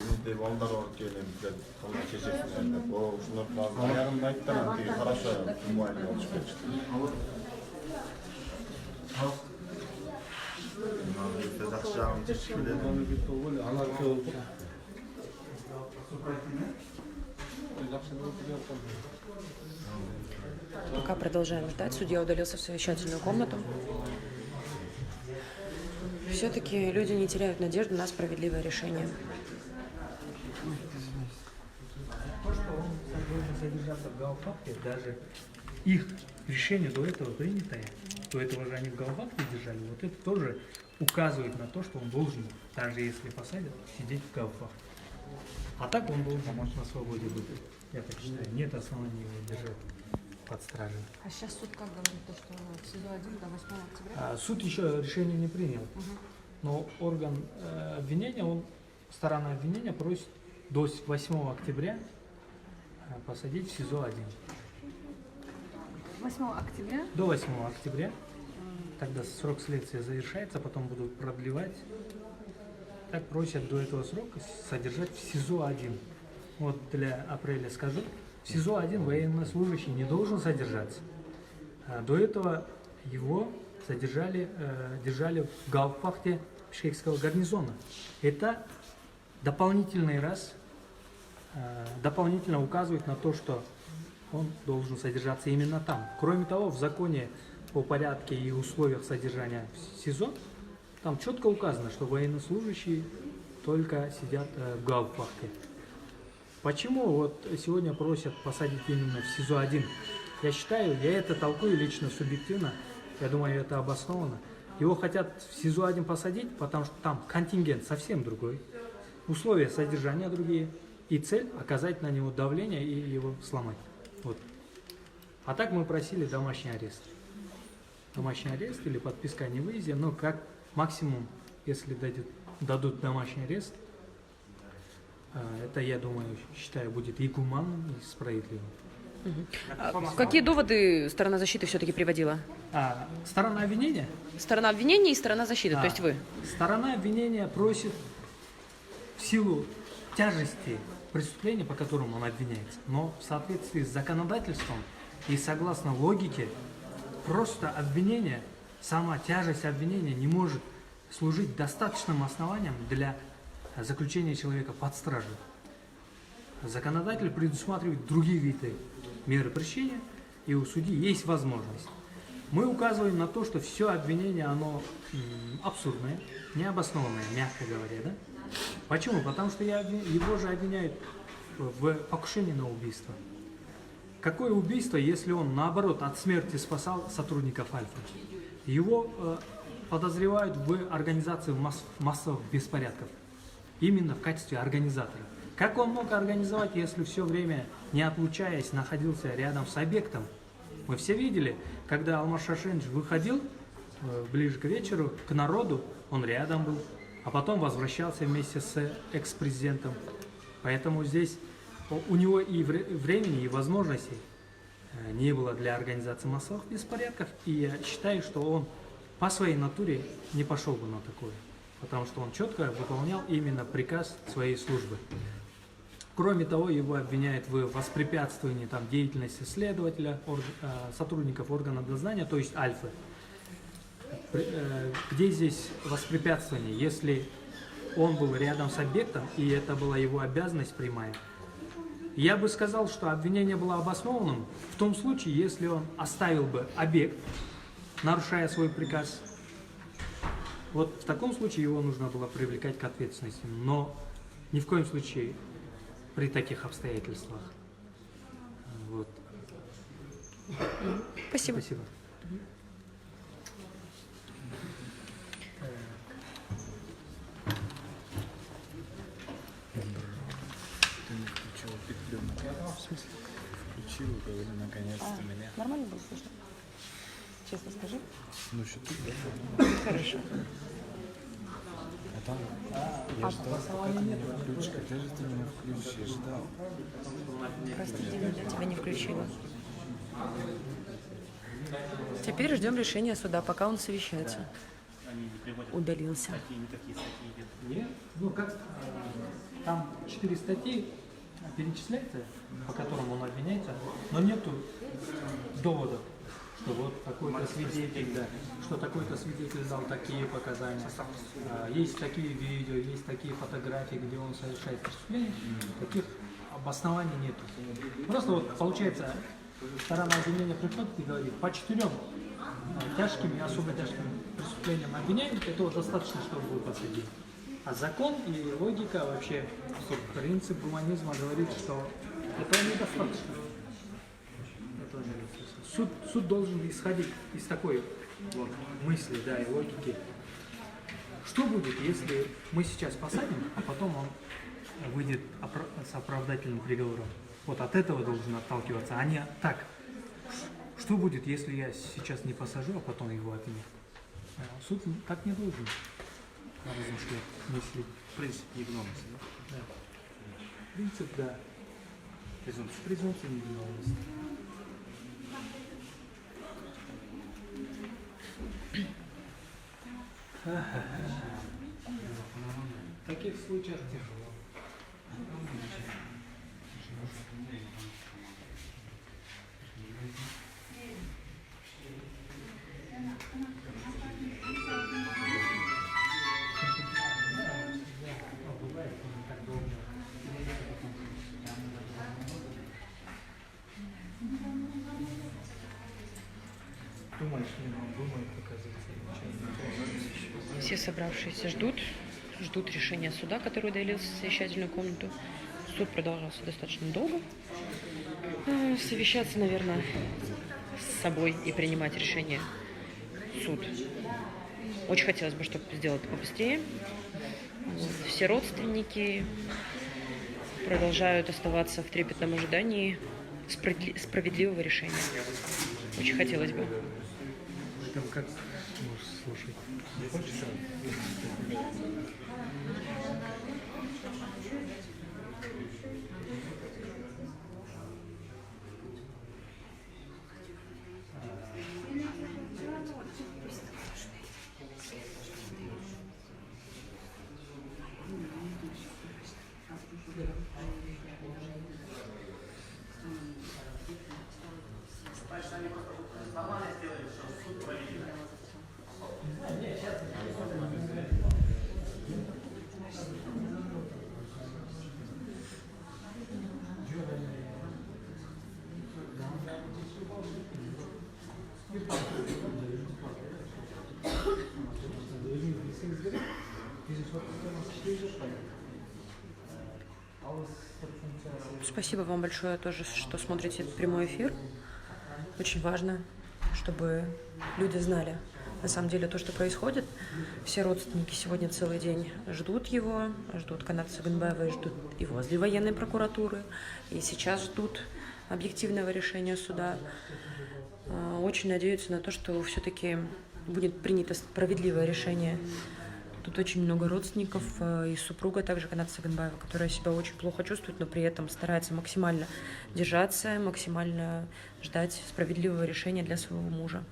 бизде балдар бар келем, bizler калган чечесине деп. О, ушулар баары аягын айттар, антиги хорошо муайна болуш керек. Мына жакшы жагын чечип келет. Анархия болду. Пока продолжаем ждать. Судья удалился в совещательную комнату. Все-таки люди не теряют надежду на справедливое решение. То, что он должен содержаться в галфакте, даже их решение до этого принятое, до этого же они в галфакте держали, вот это тоже указывает на то, что он должен, даже если посадят, сидеть в галфакте. А так он должен на свободе быть. Я так считаю, нет оснований его держать под стражей. А сейчас суд как говорит, то, что в СИЗО 1 до 8 октября? Суд еще решение не принял, но орган обвинения, сторона обвинения просит до 8 октября посадить в СИЗО 1. 8 октября? До 8 октября. Тогда срок следствия завершается, потом будут продлевать. Так просят до этого срока содержать в СИЗО 1. Вот для апреля скажу. В СИЗО 1 военнослужащий не должен содержаться. До этого его держали в гауптвахте Бишкекского гарнизона. Это дополнительно указывает на то, что он должен содержаться именно там. Кроме того, в законе о порядке и условиях содержания в СИЗО там четко указано, что военнослужащие только сидят в гауптвахте. Почему вот сегодня просят посадить именно в СИЗО 1? Я считаю, я это толкую лично субъективно, я думаю, это обосновано. Его хотят в СИЗО 1 посадить, потому что там контингент совсем другой, условия содержания другие, и цель оказать на него давление и его сломать. Вот. А так мы просили домашний арест. Домашний арест или подписка о невыезде, но как максимум, если дадут домашний арест, это, я думаю, считаю, будет и гуманным, и справедливым. Какие доводы сторона защиты все-таки приводила? Сторона обвинения? Сторона обвинения и сторона защиты, то есть вы? Сторона обвинения просит в силу тяжести преступления, по которому он обвиняется, но в соответствии с законодательством и согласно логике, просто обвинение, сама тяжесть обвинения не может служить достаточным основанием для заключения человека под стражу. законодатель предусматривает другие виды меры пресечения, и у судьи есть возможность. Мы указываем на то, что все обвинение, оно абсурдное, необоснованное, мягко говоря, да? Почему? Потому что его же обвиняют в покушении на убийство. Какое убийство, если он, наоборот, от смерти спасал сотрудников Альфа? Его подозревают в организации массовых беспорядков, именно в качестве организатора. Как он мог организовать, если все время, не отлучаясь, находился рядом с объектом? Мы все видели, когда Алмаз Шашенч выходил ближе к вечеру, к народу, он рядом был, а потом возвращался вместе с экс-президентом. Поэтому здесь у него и времени, и возможностей не было для организации массовых беспорядков, и я считаю, что он по своей натуре не пошел бы на такое, потому что он четко выполнял именно приказ своей службы. Кроме того, его обвиняют в воспрепятствовании деятельности следователя, сотрудников органов дознания, то есть Альфы. Где здесь воспрепятствование? Если он был рядом с объектом, и это была его обязанность прямая, я бы сказал, что обвинение было обоснованным в том случае, если он оставил бы объект, нарушая свой приказ. Вот в таком случае его нужно было привлекать к ответственности, но ни в коем случае при таких обстоятельствах. Вот. Спасибо. Спасибо. Ты не включила петлю. В смысле? Включила, говорю, наконец-то меня. Нормально было слышно? Честно скажи. Ну что ты, да? Хорошо. А там я ждал, пока ты меня включишь. Когда же ты меня включишь? Я ждал. Просто я тебя не включила. Теперь ждем решения суда, пока он совещается. Удалился. Нет? Ну как, там 4 статьи перечисляются, по которым он обвиняется, но нету доводов, что вот такой-то свидетель, да, что такой-то свидетель дал такие показания. Есть такие видео, есть такие фотографии, где он совершает преступление, таких обоснований нету. Просто вот получается, сторона обвинения приходит и говорит, по 4 тяжким и особо тяжким преступлениям обвиняют, этого достаточно, чтобы был посадить. А закон и логика вообще, принцип гуманизма говорит, что этого недостаточно. Суд должен исходить из такой вот мысли, да, и логики. Что будет, если мы сейчас посадим, а потом он выйдет с оправдательным приговором? Вот от этого должен отталкиваться, а не так. Что будет, если я сейчас не посажу, а потом его отменю? Суд так не должен размышлять, мыслить. Принцип невиновности, да? Да. Принцип, да. Презумпция невиновности. В таких случаях тяжело. Все собравшиеся ждут решения суда, который удалился в совещательную комнату. Суд продолжался достаточно долго. Совещаться, наверное, с собой и принимать решение суд. Очень хотелось бы, чтобы сделать это побыстрее. Все родственники продолжают оставаться в трепетном ожидании справедливого решения. Очень хотелось бы. Там как можешь слушать? Не хочется? Спасибо вам большое тоже, что смотрите этот прямой эфир. Очень важно, чтобы люди знали, на самом деле, то, что происходит. Все родственники сегодня целый день ждут его, ждут Каната Сагынбаева, и ждут и возле военной прокуратуры, и сейчас ждут объективного решения суда. Очень надеются на то, что все-таки будет принято справедливое решение. Тут очень много родственников и супруга также Каната Сагынбаева, которая себя очень плохо чувствует, но при этом старается максимально держаться, максимально ждать справедливого решения для своего мужа.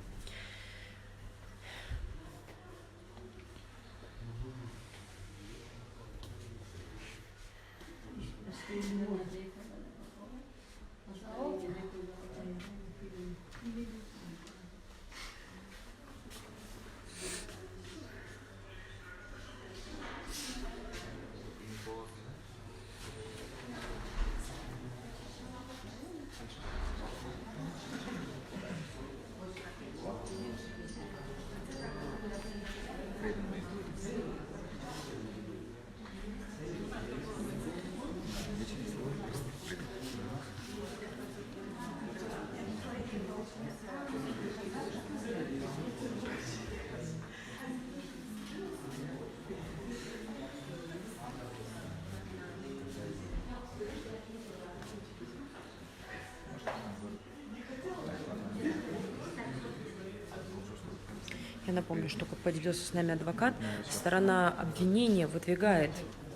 Я напомню, что, как поделился с нами адвокат, сторона обвинения выдвигает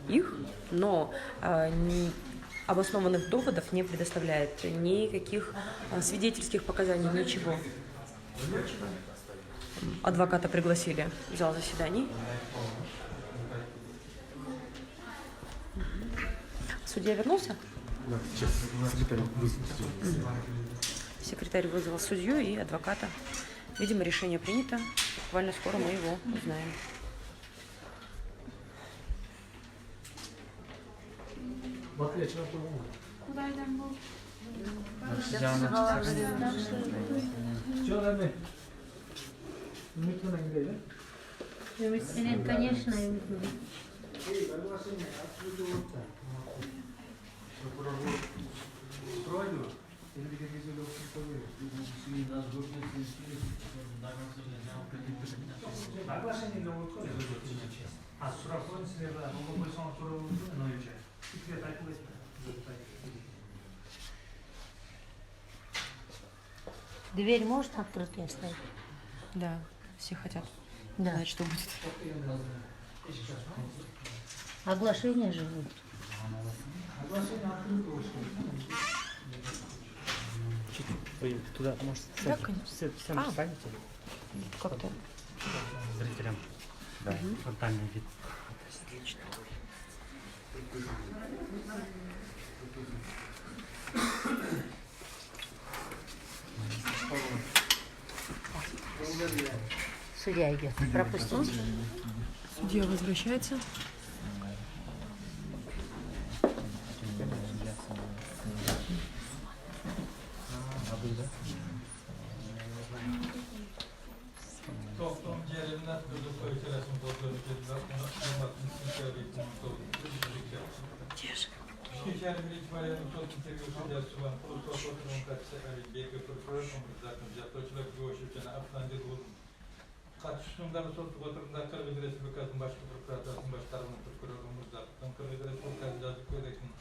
их, но обоснованных доводов не предоставляет, никаких свидетельских показаний, ничего. Адвоката пригласили в зал заседаний. Судья вернулся? Да, сейчас секретарь вызвал. Секретарь вызвал судью и адвоката. Видимо, решение принято. Буквально скоро мы его узнаем. Конечно, дверь может открытой оставить? Да, все хотят Да. знать, что будет. Оглашение же будет. Вы туда, может, Да, конечно. всем встанете? Как-то. Зрителям. Да. Фронтальный вид. Судья идет. Пропустим. Судья возвращается. Қатысушылардың соттық отырысында Қырғыз Республикасының бас прокуратурасының басқарма прокурорымызда Қырғыз Республикасы жазық кодексінің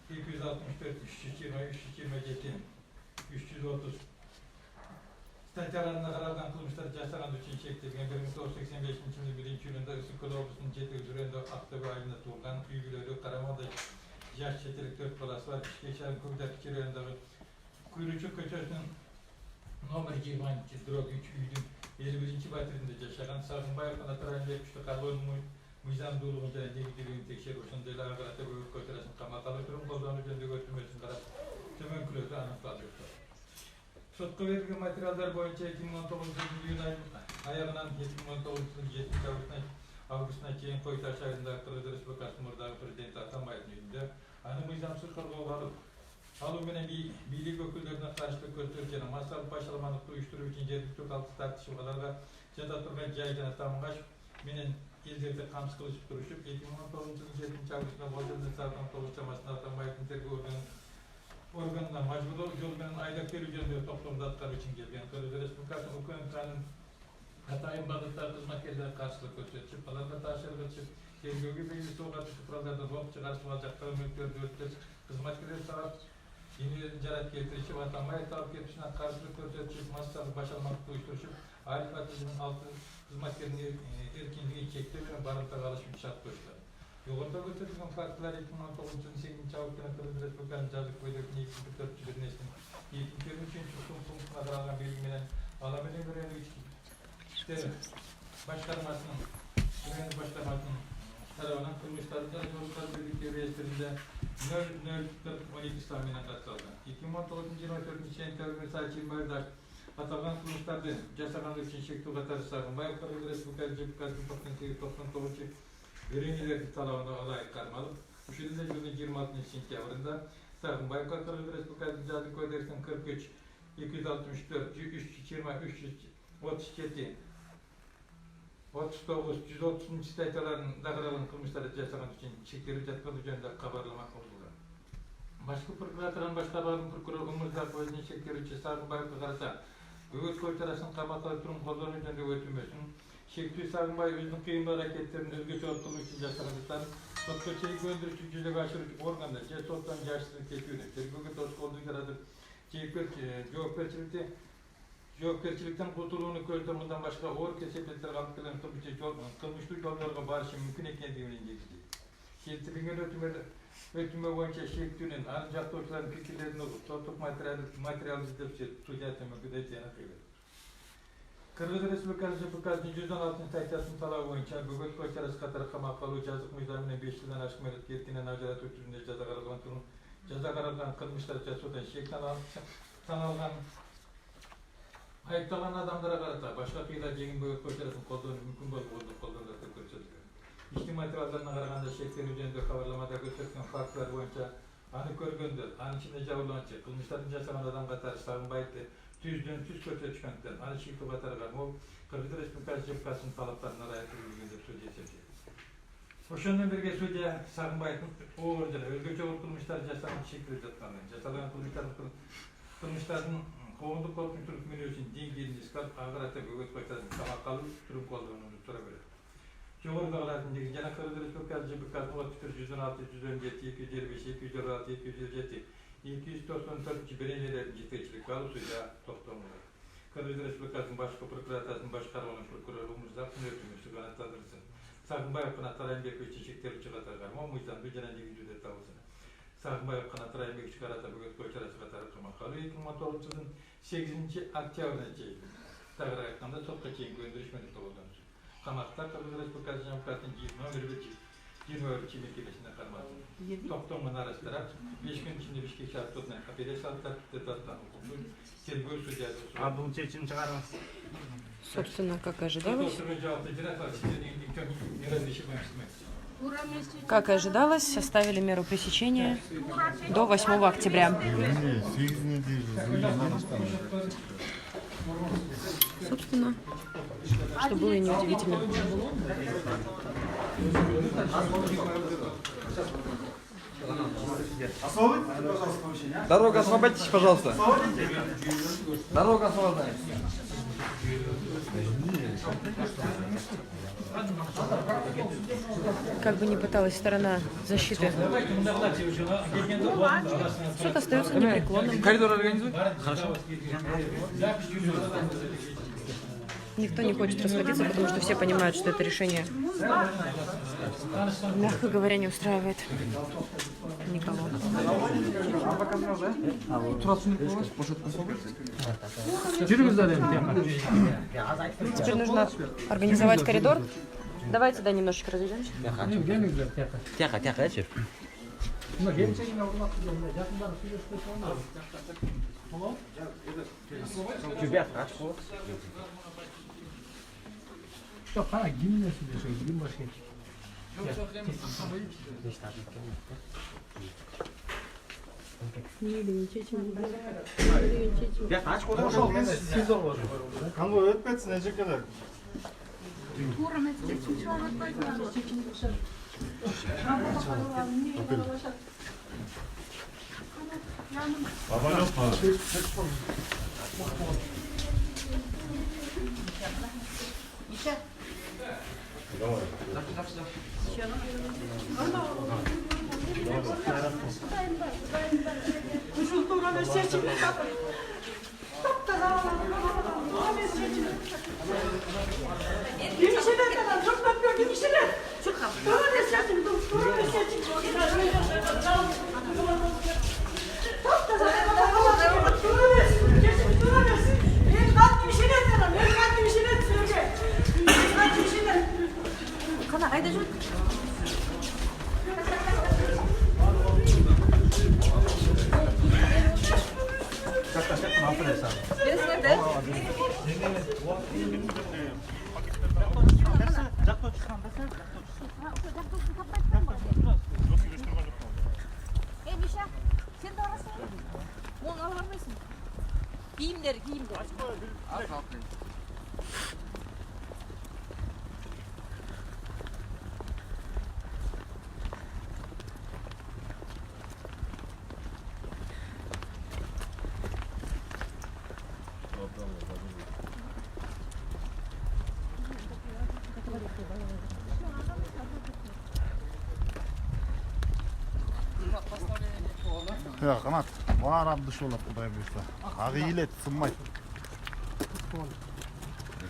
264, 320, 327, 330 статьяларына қаралған қылмыстар жасаған үшін шектелген 1985 жылы 1 июнда Ысыкөл облысының Жетек жүренді Ақтөбе айында туылған үйлері Қарамалдай жас шетелік 4 баласы бар. Ішке шағын Көкжат керуендағы Күйрүчү көшесінің номер 20 дробь 3 үйдің 51-ші батырында жашаған Сағынбаев Анатолий күшті қалуының мизамдылығын және деңгейлігін тексеру ошондой эле Ата Бөбөк көтөрөсүн камакка алуу түрүн колдонуу жөнүндөгү өтүмөсүн карап төмөнкүлөрдү аныкталды. Сотко берилген материалдар боюнча 2019 июнь аягынан 2019 августуна чейин Кой Таш айылында Кыргыз Республикасынын мурдагы президенти Атамбаевдин үйүндө аны мыйзамсыз коргоого алуу менен бийлик өкүлдөрүнө каршы көтөрүү жана массалык башаламаны уюштуруу үчүн жергиликтүү калкты тартышып аларга жада турган жай жана тамгаш менен ellerinde kamçı kılıçıp duruşup 2019 yılın 7. avgustunda Bolcan'da saatten 9 çamasına atanmayıp tergü organına majbur yol bilen aydak veri jönde toplumda atlar için gelgen Kırgız Respublikası'nın hukukun kanun hatayın bağlıklar hizmetlerine karşılık gösterip, alanında taşır geçip, tergöge beyni soğuk kurallarda zor çıkartıp alacakları mülkleri dörtler hizmetleri taraf yeni carat getirişi vatanmaya taraf getirişine karşılık gösterip, masrafı başarmak uyuşturuşup, Arif Atizm'in altı hizmetlerini erkinliği çekti ve barınta kalışım şart koştular. Yolunda götürdüğüm farklılar 2019 yılın 8. Avgust'ta Kırgız Respublikası'nın Cazık Koyduğu'nun 2004 nesinin 2023 tuttum punktuna kıralan bilgilen alabildiğin görevi işte başkarmasının tarafından kılmışlarında yolculuklar birlikte reyestrinde 0-0-12 İslami'ne katıldı. 2019 yılın 24. yılın terörü saçın bardak Atalan kılmışlardı. Cesakanlık için şekli katarı sarılmaya Kırgız Respublikası'nın patentleri toplantı Ürünleri talağına alayık karmalı. Bu şekilde yılın 26. sentyabrında Sarın Baykar Kırgız Respublikası Cazı Kodeksinin 43, 264, 323, 37, 39, 130. staytaların dağıralan kılmışları cesakan için çekleri cetkalı üzerinde kabarlamak oldular. Başka prokuratörün başkalarının prokurör Umurza Koyduğu'nun çekleri için Sarın Baykar karasa Böğüt Koytarası'nın kamatları turun kollarının üzerinde ötülmesin. Şekli Sarınbay özünün kıyımlı hareketlerini özgürce ortalığı için yaşanmışlar. Sotkoçeyi göndürücü cüzeli aşırı organda sottan yaşlılık geçiyor. Tergöge tosk olduğu yaradır. Cevapkerçilikten kurtuluğunu közlemeden başka ağır kesepetler kalıp gelen kılmışlık yollarına barışı mümkün eklendiğini inceledik. Şekilingen ötüme boyunca şeklinin ancak dostların fikirlerini topluk materyalizde tücatımı güdettiğine kıyılır. Kırgız Respublikası'nın 116. sayfasının talağı boyunca Böğüt Koytarası Katarı Kamakkalı Cazık Müjdamine 5 yıldan aşkın medet yetkinen Nacarat Ötürü'nde ceza kararından kılmışlar cesudan şeklen tanılan ayıptalan adamlara karata başka kıyılar Cengin Böğüt Koytarası'nın kolduğunu mümkün kolduğunu gösterdi. İşte materyallarına kararında şeklerin üzerinde haberlamada gösterilen farklar boyunca anı görgündür, anı içinde cavurlanıcı, kılmışların cesakan adam Katarı Sarınbay'dı. Tüzdün, tüz kötü çıkantıdan, aynı şekilde batarlar. O Kırgız Respublikası'nın talaplarına layık bir söz geçecek. Hoşundan birge sözde Sarınbay'ın o orada özgürce kılmışlar cesakan şekli edetlerden. Cesakan kılmışların kovunduk korkunç Türk milyon din gelini çıkarıp ağırata Böğüt Koytarası'nın Kamakkalı Türk olduğunu unutura göre. Çoğur dağlarındaki Cana Kırgız Respublikası'nın 116, 117, 225, 226, 227, 294 belediyeler ciddiçilik var, suya toplamlar. Kırgız Respublikası'nın başka prokuratörünün başkarmanın prokurörümüzde pınırtımışı kanıtlandırırsın. Sarınbay kanatlarayın bir çeşitleri çıkartar ama o yüzden bir genelde videoda tavsın. Sarınbay kanatlarayın bir çıkartar Böğüt Koytarası Katarı Kamakkalı 2019 yılın 8. Oktyabr çeydi. Tağır ayaklarında topla çeyin gönderişmedi doğrudan. Kamakta Kırgız Respublikası'nın avukatın nomeri 20 kimlikilesinde kalmadı. Toplumun arastırarak 5 gün içinde bir şey şart tutmayan kapıda şartlar tutatlan hukumun tergöl südyası. Adını çeçin çıkarmaz. Собственно, как ожидалось. Как и ожидалось, составили меру пресечения до 8 октября. Собственно, что было и неудивительно. Дорога, освободитесь, пожалуйста. Дорога освобождается. Как бы ни пыталась сторона защиты, суд остается непреклонным. Коридор организуй. Хорошо. Никто не хочет расходиться, потому что все понимают, что это решение, мягко говоря, не устраивает никого. Теперь нужно организовать коридор. Давайте, да, немножечко разойдемся. Тихо, тихо, чир. Yok, ha, kiminle söylüyorsun? Kim başka? Ya kaç kadar? Siz de var. Kanka öğretmensin, necek kadar? Ya Kanat, var abdış olap Kuday buyursa. Ağı ilet, sınmaydı.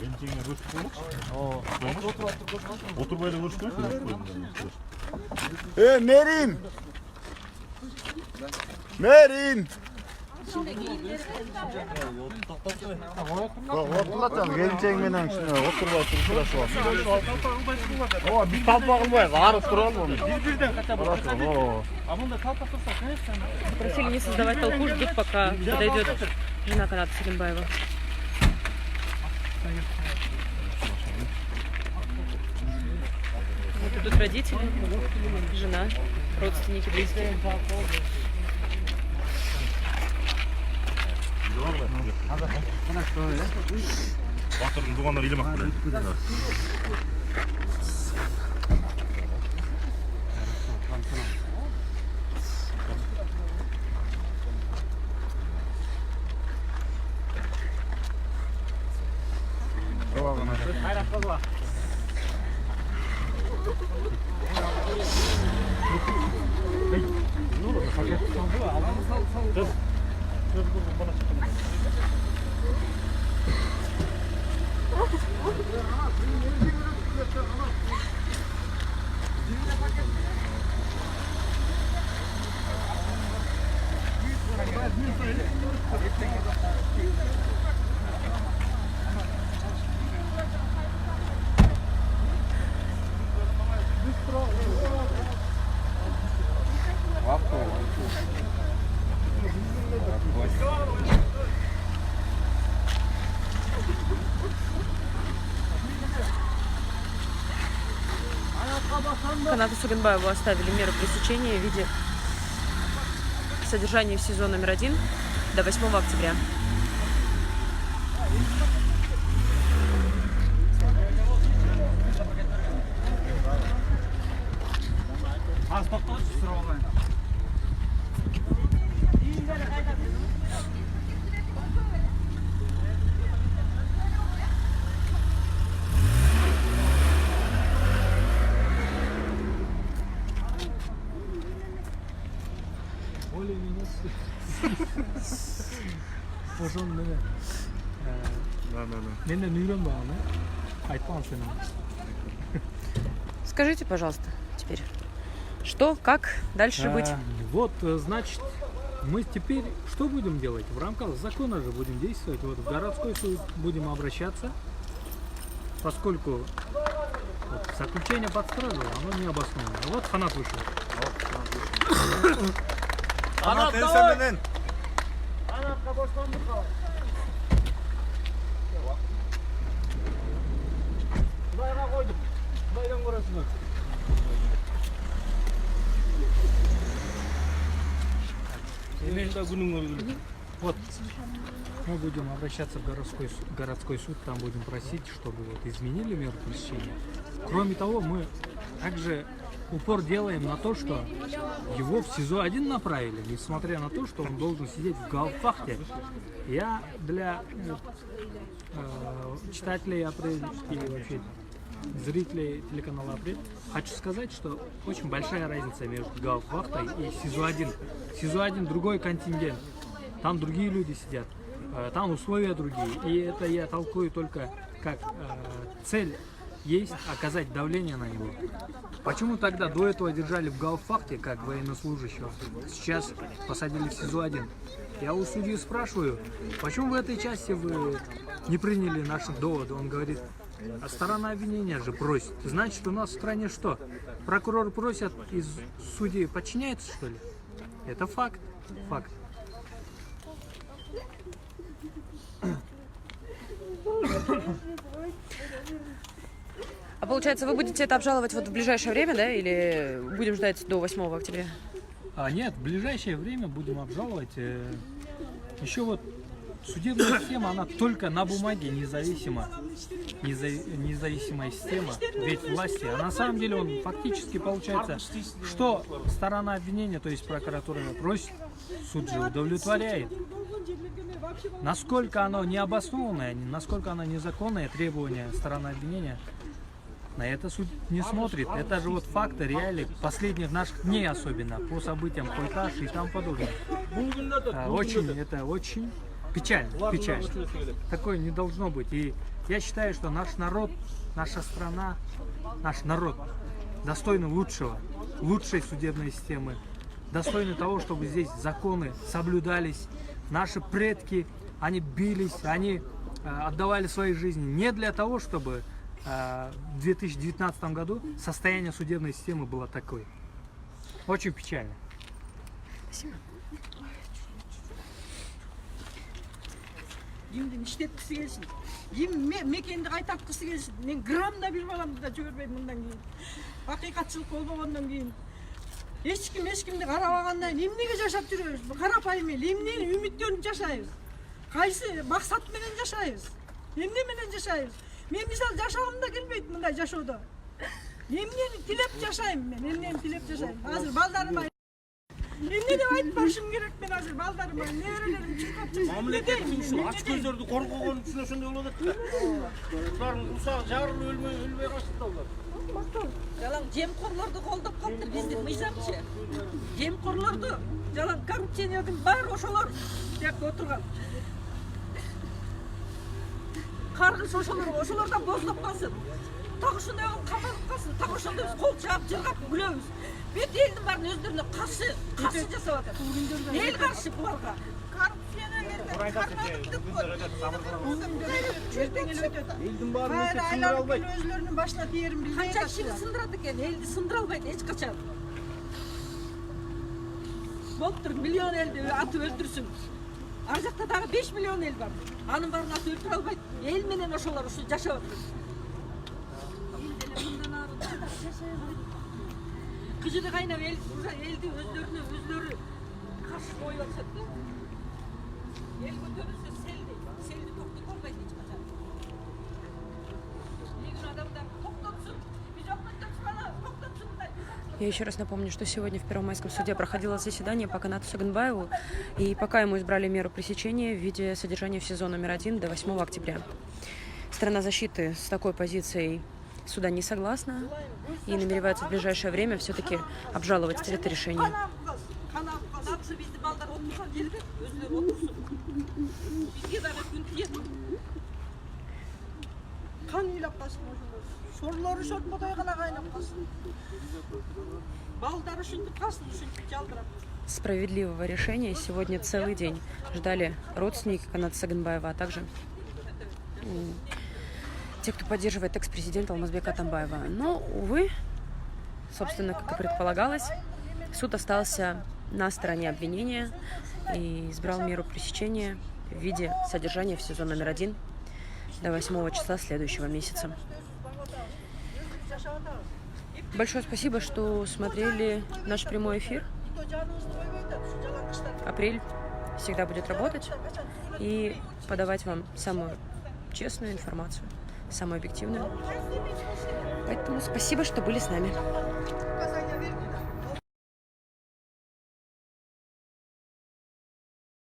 Gençliğine görüştük olmuş. Otur böyle görüştük. Merin! Merin! Oturacağız, gençliğin menen şuna, oturma şurası var. O, bir talpağın var, ağrıp duralım onu. Birden kaça bırakın. Просили не создавать толпу, ждут, пока подойдет жена Каната Салимбаева. Вот идут родители, жена, родственники, близкие. Батырдың туғандар елемақ біледі. Канату Салимбаеву оставили меру пресечения в виде содержания в СИЗО номер 1 до 8 октября. Скажите, пожалуйста, теперь, что, как дальше быть? Вот, значит, мы теперь что будем делать? В рамках закона же будем действовать. Вот в городской суд будем обращаться, поскольку вот, заключение под стражу, оно не обосновано. Вот Ханат вышел. Kanat, ensemenen! Hemen de günün oldu. Вот мы будем обращаться в городской суд, там будем просить, чтобы вот изменили меру пресечения. Кроме того, мы также упор делаем на то, что его в СИЗО-1 направили, несмотря на то, что он должен сидеть в гауптвахте. Я для читателей «Апрель» и вообще зрителей телеканала «Апрель» хочу сказать, что очень большая разница между гауптвахтой и СИЗО-1. СИЗО-1 другой контингент, там другие люди сидят, там условия другие. И это я толкую только как цель есть оказать давление на него. Почему тогда до этого держали в гауптвахте, как военнослужащего, сейчас посадили в СИЗО-1? Я у судьи спрашиваю, почему в этой части вы не приняли наши доводы? Он говорит, а сторона обвинения же просит. Значит, у нас в стране что? Прокурор просят, и судьи подчиняются, что ли? Это факт. Факт. А получается, вы будете это обжаловать вот в ближайшее время, да? Или будем ждать до 8 октября? Нет, в ближайшее время будем обжаловать. Еще вот судебная система, она только на бумаге независимая система, ведь власти. А на самом деле он фактически получается, что сторона обвинения, то есть прокуратура просит, суд же удовлетворяет. Насколько оно необоснованное, насколько оно незаконное требование стороны обвинения, на это суд не смотрит. Это же вот факты, реалии последних наших дней, особенно по событиям Кой-Таш и тому подобное. Это очень печально, печально. Такое не должно быть. И я считаю, что наш народ, наша страна, наш народ достойны лучшего, лучшей судебной системы, достойны того, чтобы здесь законы соблюдались. Наши предки, они бились, они отдавали свои жизни не для того, чтобы в 2019 году состояние судебной системы было такое. Очень печально. Спасибо. Емден іштеткісі келсін. Мекенді қайтартқысы келсін. Мен грамда бір баламды да жібермеймін мұндан кейін. Ақиқатшылық болмағаннан кейін. Ешкімді қарабағанда емнеге жашап жүрөбүз? Қарапайым ел, емнені үміттеніп жашайбыз? Қайсы мақсат менен жашайбыз? Эмне менен жашайбыз? Мен мисал жашагым да келбейт мындай жашоодо. Эмнени тилеп жашайм мен, эмнени тилеп жашайм. Азыр балдарыма эмне деп айтпашым керек мен азыр балдарыма, неберелерим чуркап жүрсүн. Мамлекеттин ушул ач көздөрдү коргогон үчүн ошондой болуп атат да. Булардын усагы жарылып өлбөй калышты да булар. Жалаң жемкорлорду колдоп калыптыр биздин мыйзамчы. Жемкорлорду, жалаң коррупционердин баары ошолор деп отурган. Каргыш ошолордан бозулуп калсын. Так ушундай кылып камалып калсын. Так ошондой биз кол чаап жыргап күлөбүз. Бет элдин баарын өздөрүнө каршы жасап атат. Эл каршы буларга. Элдин баарын сындыра албайт. Өзлөрүнүн башына тээрин билбей. Канча кишини сындырат экен, элди сындыра албайт эч качан. Болуптур миллион элди атып өлтүрсүн. Ар жакта дагы 5 миллион эл бар. Анын баарын атып өлтүрө албайт. Эл менен ошолор ушу жашап атат. Кыжыды кайнап элди өздөрү каршы коюп атышат да. Эл көтөрүлсө селди токтото албайт эч качан. Эгер адамдар токтотсун, биз токтотсун. Я еще раз напомню, что сегодня в Первомайском суде проходило заседание по Канату Саганбаеву, и пока ему избрали меру пресечения в виде содержания в СИЗО номер 1 до 8 октября. Сторона защиты с такой позицией суда не согласна и намеревается в ближайшее время все-таки обжаловать это решение. Справедливого решения сегодня целый день ждали родственники Каната Саганбаева, а также те, кто поддерживает экс-президента Алмазбека Атамбаева. Но, увы, собственно, как и предполагалось, суд остался на стороне обвинения и избрал меру пресечения в виде содержания в СИЗО номер 1 до 8 числа следующего месяца. Большое спасибо, что смотрели наш прямой эфир. Апрель всегда будет работать и подавать вам самую честную информацию, самую объективную. Поэтому спасибо, что были с нами.